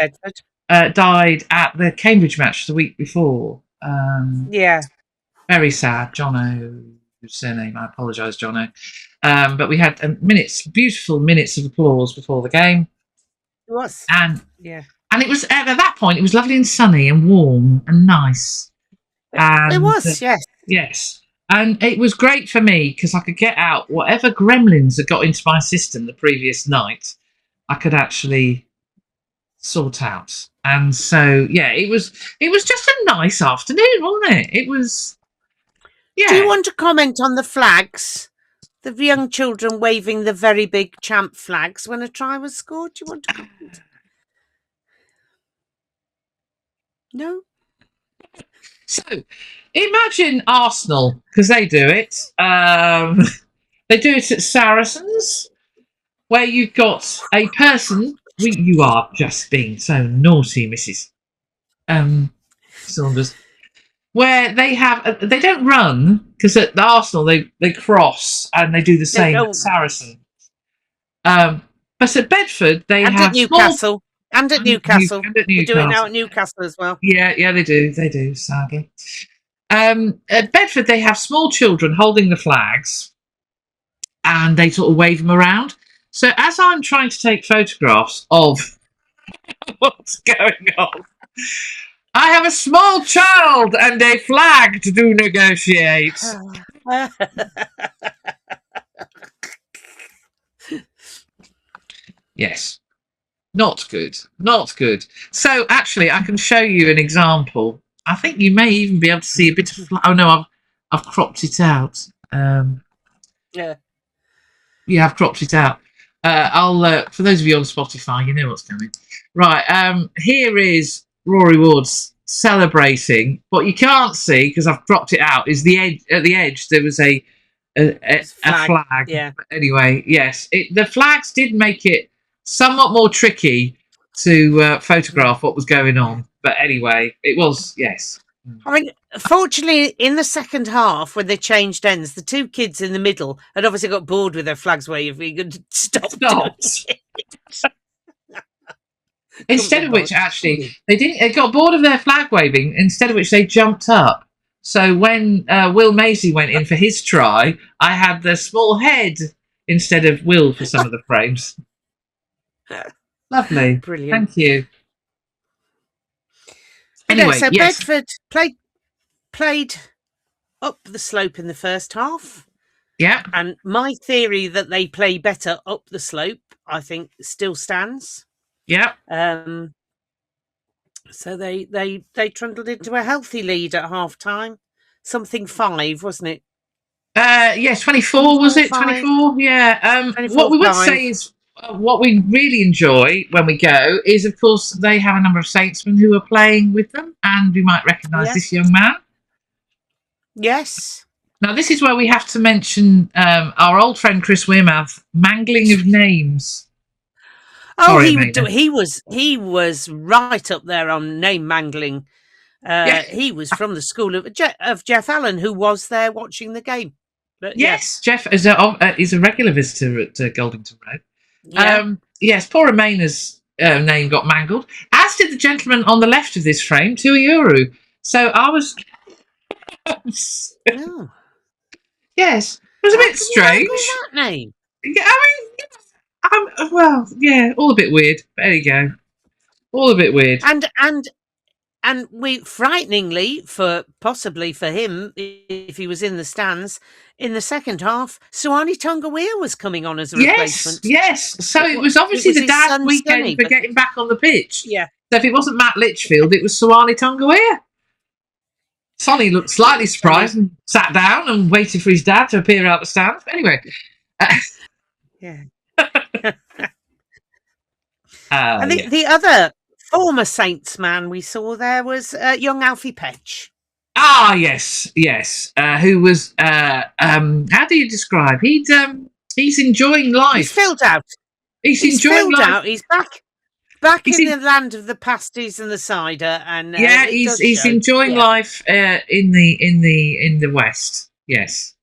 died at the Cambridge match the week before. Very sad. Jono, whose surname, I apologise, Jono. But we had beautiful minutes of applause before the game. It was. And it was, at that point, it was lovely and sunny and warm and nice. And, it was, yes. Yes. And it was great for me because I could get out whatever gremlins had got into my system the previous night, I could actually sort out. And so, it was just a nice afternoon, wasn't it? It was, Do you want to comment on the flags? The young children waving the very big champ flags when a try was scored? Do you want to comment? No? So, imagine Arsenal, because they do it. They do it at Saracens, where you've got a person. You are just being so naughty, Mrs. Saunders. Where they don't run, because at the Arsenal they cross and they do the same at Saracens. But at Bedford they have at Newcastle. And at Newcastle. They do it now at Newcastle as well. Yeah, they do, sadly. At Bedford, they have small children holding the flags and they sort of wave them around. So as I'm trying to take photographs of what's going on, I have a small child and a flag to do negotiate. Yes. Not good. So, actually, I can show you an example. I think you may even be able to see a bit of... Oh, no, I've cropped it out. Yeah, I've cropped it out. I'll for those of you on Spotify, you know what's coming. Right, here is Rory Ward's celebrating. What you can't see, because I've cropped it out, is at the edge there was a flag. Yeah. But anyway, yes. The flags did make it somewhat more tricky to photograph what was going on. But anyway, it was, yes. I mean, fortunately, in the second half, when they changed ends, the two kids in the middle had obviously got bored with their flags waving and stopped. Instead of which, actually, they got bored of their flag waving, instead of which they jumped up. So when Will Maisie went in for his try, I had the small head instead of Will for some of the frames. Lovely. Brilliant. Thank you. Anyway, so yes. Bedford played up the slope in the first half. Yeah. And my theory that they play better up the slope, I think, still stands. Yeah. So they trundled into a healthy lead at half time. Something 5, wasn't it? Yes, 24 was it? 24? Yeah. 24, what we would say is what we really enjoy when we go is, of course, they have a number of Saintsmen who are playing with them, and we might recognise this young man. Yes. Now, this is where we have to mention our old friend Chris Wearmouth, mangling of names. Oh, he was right up there on name mangling. He was from the school of Jeff Allen, who was there watching the game. But, yes, Jeff is a regular visitor at Goldington Road. Yeah. Yes, poor Remaina's name got mangled, as did the gentleman on the left of this frame, Tuiuru. So I was... Oh. Yes, it was a bit strange. That name? I mean, well, yeah, all a bit weird. There you go, all a bit weird. And we, frighteningly, possibly for him, if he was in the stands in the second half, Suwani Tonga-Weir was coming on as a replacement. Yes. So it was obviously the dad's weekend for getting back on the pitch. Yeah. So if it wasn't Matt Litchfield, it was Suwani Tonga-Weir. Sonny looked slightly surprised and sat down and waited for his dad to appear out the stands. But anyway. Yeah. And the other former Saints man we saw there was young Alfie Petch. Ah, yes. Who was? How do you describe? He's enjoying life. He's filled out. He's enjoying life. Out. He's back in the land of the pasties and the cider, and he's enjoying life in the West. Yes,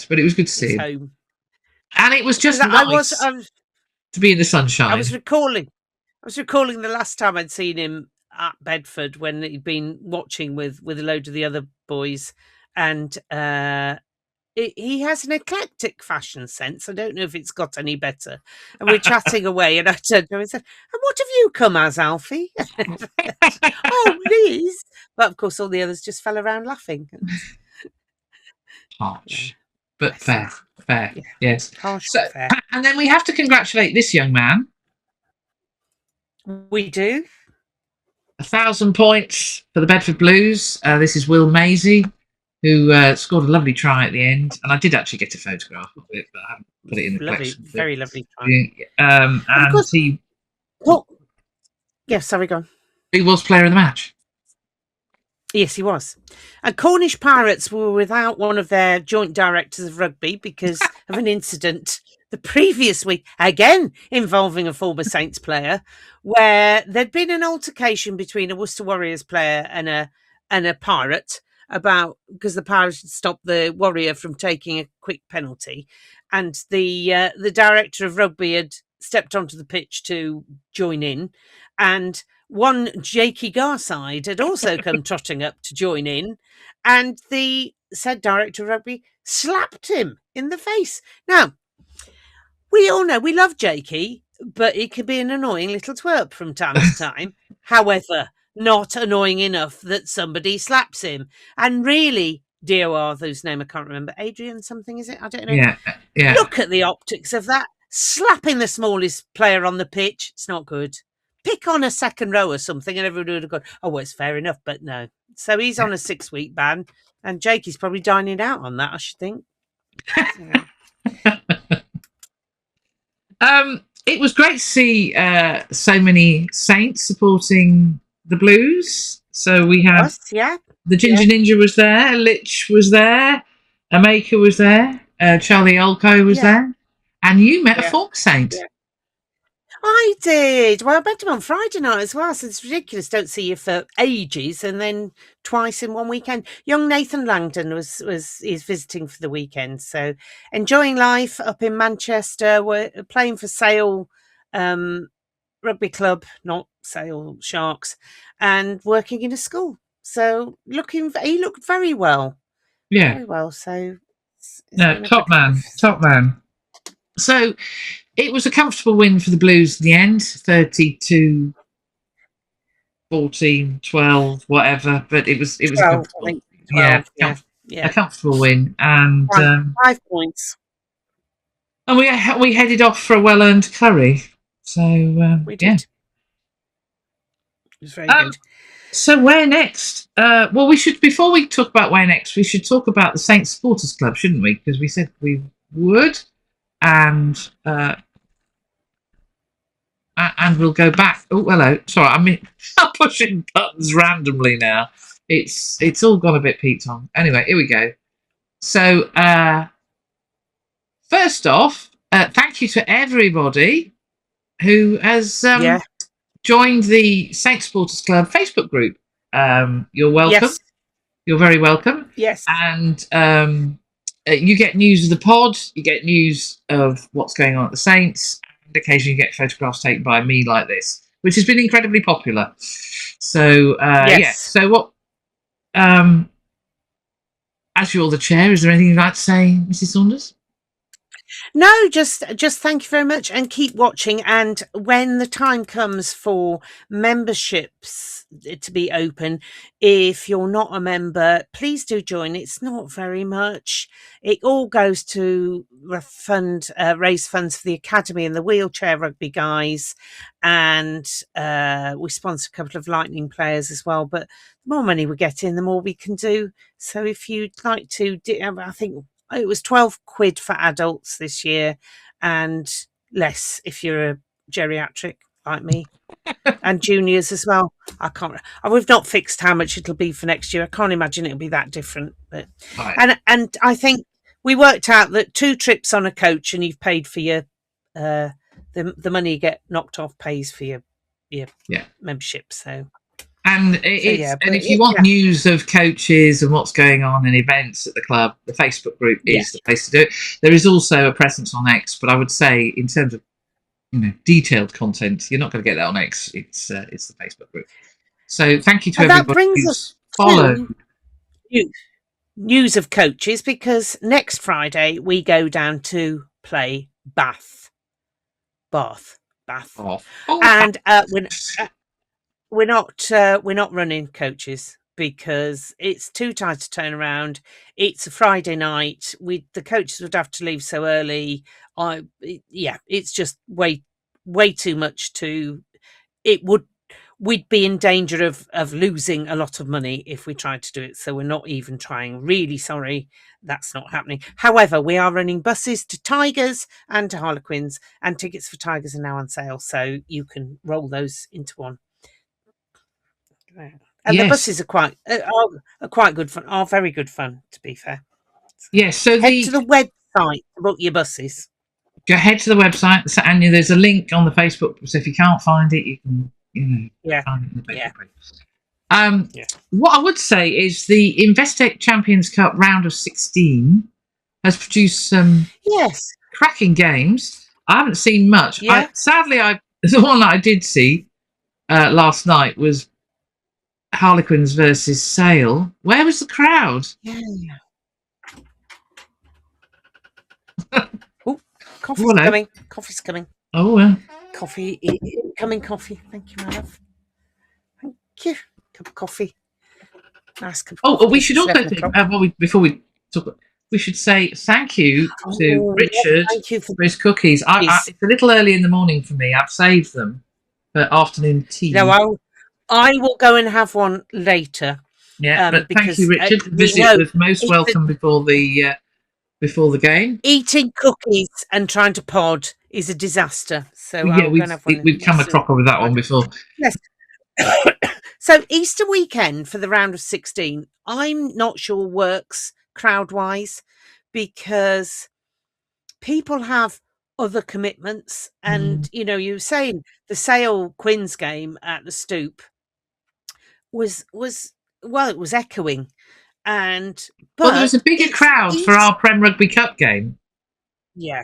but it was good to see him. Home. And it was just nice to be in the sunshine. I was recalling the last time I'd seen him at Bedford when he'd been watching with a load of the other boys, and he has an eclectic fashion sense. I don't know if it's got any better. And we're chatting away, and I turned to him and said, "And what have you come as, Alfie?" "Oh, Liz." But of course, all the others just fell around laughing. Harsh, but fair. Yeah. Yes. Harsh, fair. And then we have to congratulate this young man. We do. 1,000 points for the Bedford Blues. This is Will Maisie, who scored a lovely try at the end, and I did actually get a photograph of it, but I haven't put it in the collection. Very lovely try. And he... Well, yeah, sorry, go on. He was player of the match. Yes, he was. And Cornish Pirates were without one of their joint directors of rugby because of an incident the previous week, again involving a former Saints player, where there'd been an altercation between a Worcester Warriors player and a Pirate because the Pirates had stopped the Warrior from taking a quick penalty, and the director of rugby had stepped onto the pitch to join in, and one Jakey Garside had also come trotting up to join in, and the said director of rugby slapped him in the face. Now, we all know we love Jakey, but he can be an annoying little twerp from time to time. However, not annoying enough that somebody slaps him. And really, DOR, whose name I can't remember, Adrian something, is it? I don't know. Yeah. Look at the optics of that. Slapping the smallest player on the pitch, it's not good. Pick on a second row or something and everybody would have gone, oh, well, it's fair enough, but no. So he's on a 6-week ban, and Jakey's probably dining out on that, I should think. It was great to see so many Saints supporting the Blues. So we have the Ginger Ninja was there, Litch was there, Amaka was there, Charlie Olko was there, and you met a former Saint. Yeah. I did. Well, I met him on Friday night as well, so it's ridiculous. Don't see you for ages, and then twice in one weekend. Young Nathan Langdon is visiting for the weekend, so enjoying life up in Manchester. We're playing for Sale rugby club, not Sale Sharks, and working in a school. So he looked very well. Yeah. Very well. So it's No, been a top good man. life. Top man. So it was a comfortable win for the Blues in the end, 32 14, 12, whatever, but it was 12, a I comfortable, think 12, yeah. a comfortable win, and 5 points. and we headed off for a well-earned curry. So We yeah, did. It was very good. So where next? Well, we should, before we talk about where next, we should talk about the Saints Supporters Club, shouldn't we? Because we said we would, and we'll go back. Oh, hello. Sorry, I'm pushing buttons randomly now. It's all gone a bit peaked on. Anyway, here we go. So first off, thank you to everybody who has joined the Saints Supporters Club Facebook group. You're welcome. Yes. You're very welcome. Yes. And you get news of the pod. You get news of what's going on at the Saints. And occasionally you get photographs taken by me like this, which has been incredibly popular. So, yes. So what... as you're the chair, is there anything you'd like to say, Mrs. Saunders? No, just thank you very much, and keep watching. And when the time comes for memberships to be open, if you're not a member, please do join. It's not very much. It all goes to raise funds for the academy and the wheelchair rugby guys, and we sponsor a couple of Lightning players as well. But the more money we get in, the more we can do. So if you'd like to, I think it was 12 quid for adults this year, and less if you're a geriatric like me, and juniors as well. We've not fixed how much it'll be for next year. I can't imagine it'll be that different. But right. And I think we worked out that 2 trips on a coach, and you've paid for your the money you get knocked off pays for your membership. So. And if you want news of coaches and what's going on and events at the club, the Facebook group is the place to do it. There is also a presence on X, but I would say in terms of detailed content, you're not going to get that on X. It's the Facebook group. So thank you to everybody who's followed. News of coaches, because next Friday we go down to play Bath, and we're not running coaches because it's too tight to turn around. It's a Friday night. The coaches would have to leave so early. It's just way too much we'd be in danger of losing a lot of money if we tried to do it. So we're not even trying. Really sorry, that's not happening. However, we are running buses to Tigers and to Harlequins, and tickets for Tigers are now on sale, so you can roll those into one. And the buses are quite good fun. Are very good fun, to be fair. Yes. So head to the website to book your buses. Go ahead to the website, and there's a link on the Facebook. So if you can't find it, you can find it in the Facebook page. What I would say is the Investec Champions Cup round of 16 has produced some cracking games. I haven't seen much. Sadly, the one that I did see last night was Harlequins versus Sale. Where was the crowd? Coffee's coming. Coffee's coming. Oh, well. Coffee. Coming coffee. Thank you, my love. Thank you. Cup of coffee. Nice cup of coffee. We should also before we talk, we should say thank you to Richard for his cookies. It's a little early in the morning for me. I've saved them for afternoon tea. No, I will go and have one later. Yeah, but thank you, Richard. The visit was most welcome before the game. Eating cookies and trying to pod is a disaster. So we've come a cropper with that one before. Yes. So Easter weekend for the round of 16, I'm not sure works crowd-wise because people have other commitments, and you were saying the Sale Quins game at the Stoop was it was echoing. But there was a bigger crowd for our Prem Rugby Cup game. Yeah,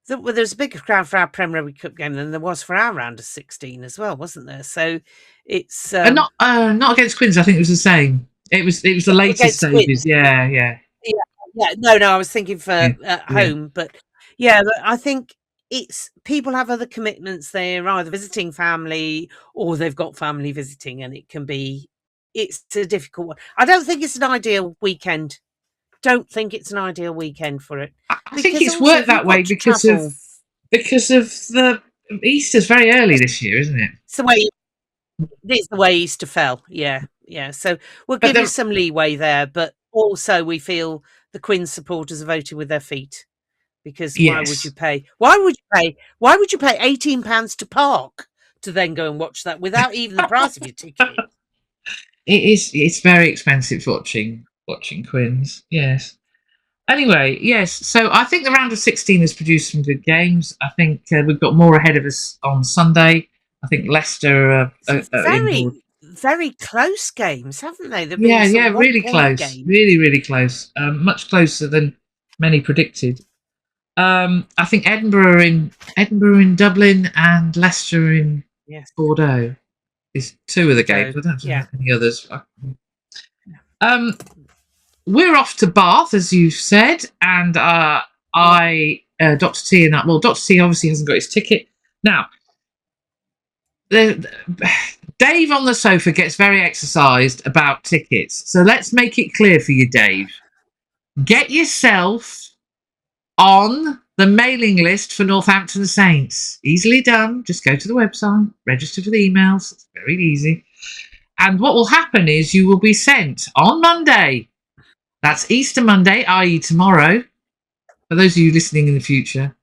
Well, there was a bigger crowd for our Premier Rugby Cup game than there was for our round of 16 as well, wasn't there? So it's not against Quins. I think it was the same. It was the latest against stages. Quins. Yeah. Yeah. No, I was thinking for at home, but yeah, but I think it's people have other commitments. They're either visiting family or they've got family visiting, and it's a difficult one. I don't think it's an ideal weekend. Don't think it's an ideal weekend for it. I think it's worked that way because of the Easter's very early this year, isn't it? It's the way Easter fell. Yeah. So we'll give you some leeway there, but also we feel the Quins supporters have voted with their feet, because why would you pay? Why would you pay £18 to park to then go and watch that without even the price of your ticket? It's very expensive watching Quins. Yes. Anyway, yes. So I think the round of 16 has produced some good games. I think we've got more ahead of us on Sunday. I think Leicester very close games, haven't they? Really close. Games. Really close. Much closer than many predicted. I think Edinburgh in Dublin and Leicester in Bordeaux is two of the games. I don't know any others. We're off to Bath, as you've said, and Dr. T and Dr. T obviously hasn't got his ticket now. Dave on the sofa gets very exercised about tickets, so let's make it clear for you, Dave. Get yourself on the mailing list for Northampton Saints. Easily done. Just go to the website, register for the emails. It's very easy. And what will happen is you will be sent on Monday. That's Easter Monday, i.e. tomorrow. For those of you listening in the future.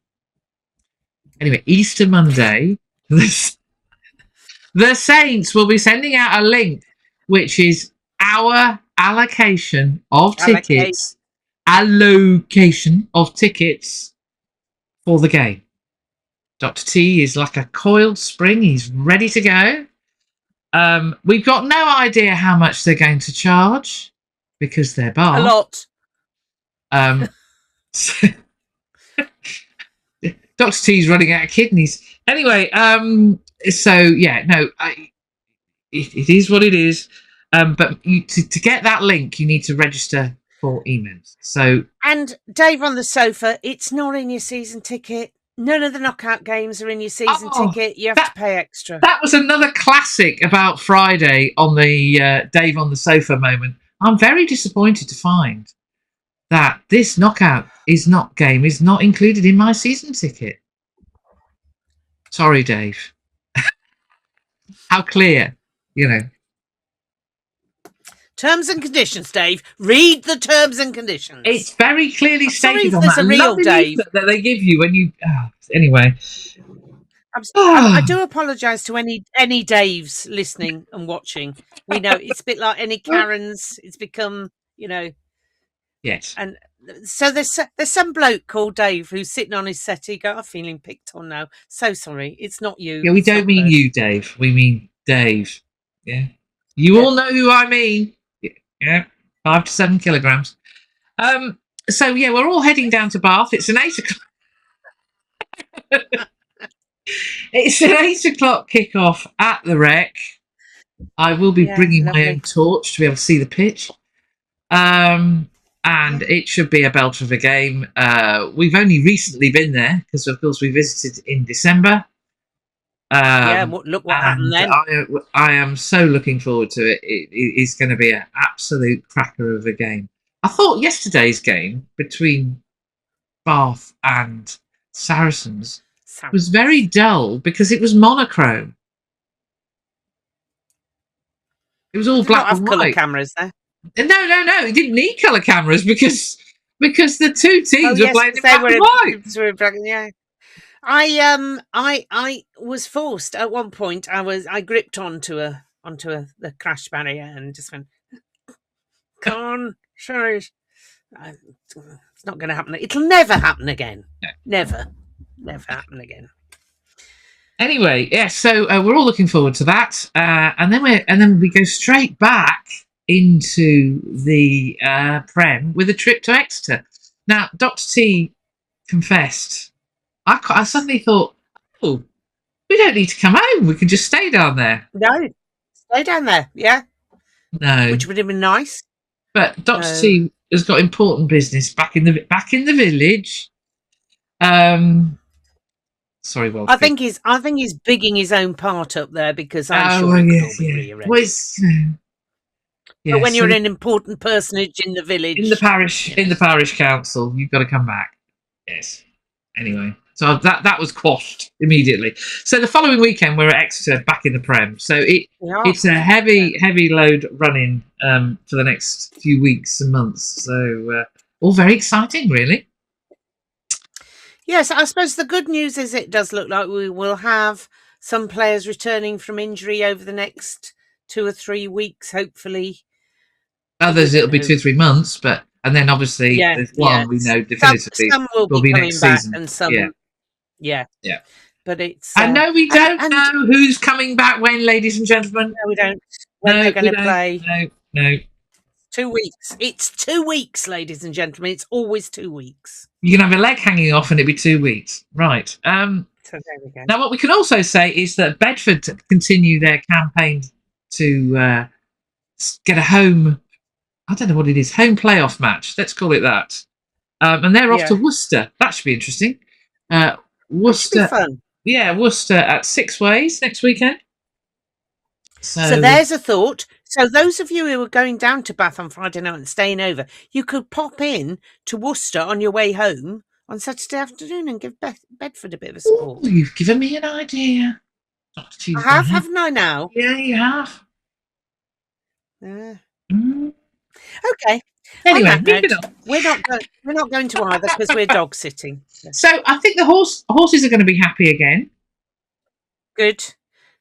Anyway, Easter Monday, the Saints will be sending out a link, which is our allocation of tickets for the game. Dr. T is like a coiled spring. He's ready to go. We've got no idea how much they're going to charge because they're Bath. A lot. Dr. T's running out of kidneys. Anyway, it is what it is. But to get that link, you need to register for emails. And Dave on the sofa, it's not in your season ticket. None of the knockout games are in your season ticket. You have to pay extra. That was another classic about Friday on the Dave on the sofa moment. I'm very disappointed to find that this knockout game is not included in my season ticket. Sorry, Dave. How clear, Terms and conditions, Dave. Read the terms and conditions. It's very clearly stated on that lovely leaflet that they give you when you. Anyway, I do apologise to any Daves listening and watching. We know it's a bit like any Karens. It's become, Yes. And so there's some bloke called Dave who's sitting on his settee. I'm feeling picked on now. So sorry, it's not you. Yeah, we don't mean you, Dave. We mean Dave. Yeah. You all know who I mean. Yeah, 5 to 7 kilograms. So we're all heading down to Bath. It's an 8 o'clock. It's an 8 o'clock kickoff at the Rec. I will be bringing my own torch to be able to see the pitch. And it should be a belter of a game. We've only recently been there because, of course, we visited in December. Look what happened then. I am so looking forward to it. It is going to be an absolute cracker of a game. I thought yesterday's game between Bath and Saracens was very dull because it was monochrome. It was all black and white. Colour cameras there. No. It didn't need colour cameras because the two teams were playing in black and white. I was forced at one point. I gripped onto the crash barrier and just went, "Come on, sorry, it's not going to happen. It'll never happen again. Never happen again." Anyway, so we're all looking forward to that, and then we go straight back into the Prem with a trip to Exeter. Now, Dr. T confessed, I suddenly thought, oh, we don't need to come home. We can just stay down there. No, stay down there. Yeah, No, which would have been nice. but Dr. T has got important business back in the village. Sorry, Wolfie. I think he's bigging his own part up there because I'm sure it could all be rearranged. Well, it's, but when you're an important personage in the village, in the parish council, you've got to come back. Yes. Anyway, so that was quashed immediately. So the following weekend we're at Exeter, back in the Prem. So it's a heavy load running for the next few weeks and months. So all very exciting, really. Yes, I suppose the good news is it does look like we will have some players returning from injury over the next 2 or 3 weeks, hopefully. Others, it'll be 2 or 3 months, and then obviously there's one we know definitively some will be next back season. And some, yeah. But it's. I know we don't know who's coming back when, ladies and gentlemen. No, we don't. When they're going to play. No. 2 weeks. It's 2 weeks, ladies and gentlemen. It's always 2 weeks. You can have a leg hanging off and it'll be 2 weeks. Right. So there we go. Now, what we can also say is that Bedford continue their campaign to get a home, I don't know what it is, home playoff match. Let's call it that. And they're off to Worcester. That should be interesting. Worcester. Should be fun. Yeah, Worcester at Six Ways next weekend. So there's a thought. So those of you who are going down to Bath on Friday night and staying over, you could pop in to Worcester on your way home on Saturday afternoon and give Bedford a bit of a support. Ooh, you've given me an idea. I have, haven't I now? Yeah, you have. Okay. Anyway, moving on. We're not going to either because we're dog sitting. So I think the horses are going to be happy again. Good.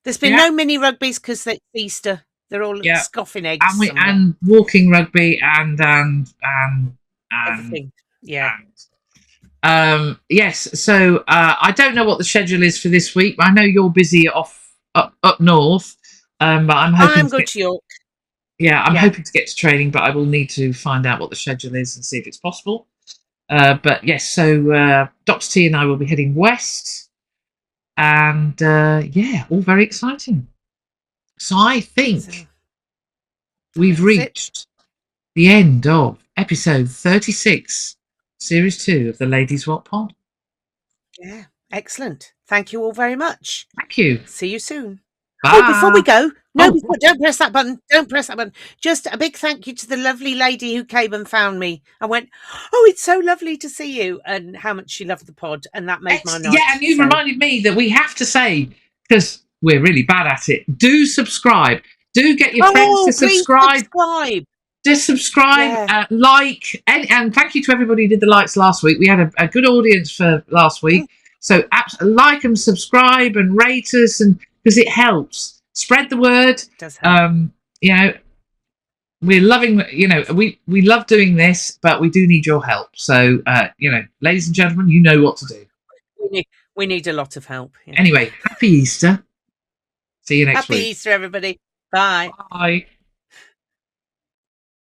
There's been no mini rugbies because it's Easter. They're all scoffing eggs. And walking rugby and everything. Yeah. Yes. So I don't know what the schedule is for this week. I know you're busy up north. But I'm hoping I'm going to York. Yeah, I'm hoping to get to training, but I will need to find out what the schedule is and see if it's possible. But yes, so Dr. T and I will be heading west, and all very exciting. So I think we've reached the end of episode 36, series 2 of the Ladies Wot Pod. Yeah, excellent. Thank you all very much. Thank you. See you soon. Bye. Oh, before we go, don't press that button. Don't press that button. Just a big thank you to the lovely lady who came and found me and went, "Oh, it's so lovely to see you," and how much she loved the pod, and that made my night. Yeah, and you reminded me that we have to say, because we're really bad at it, do subscribe. Do get your friends to subscribe. Just subscribe, like, and thank you to everybody who did the likes last week. We had a good audience for last week. So like and subscribe and rate us, and because it helps spread the word. It does help. We're loving. We love doing this, but we do need your help. So ladies and gentlemen, you know what to do. We need a lot of help. Yeah. Anyway, happy Easter. See you next week. Happy Easter, everybody. Bye. Bye.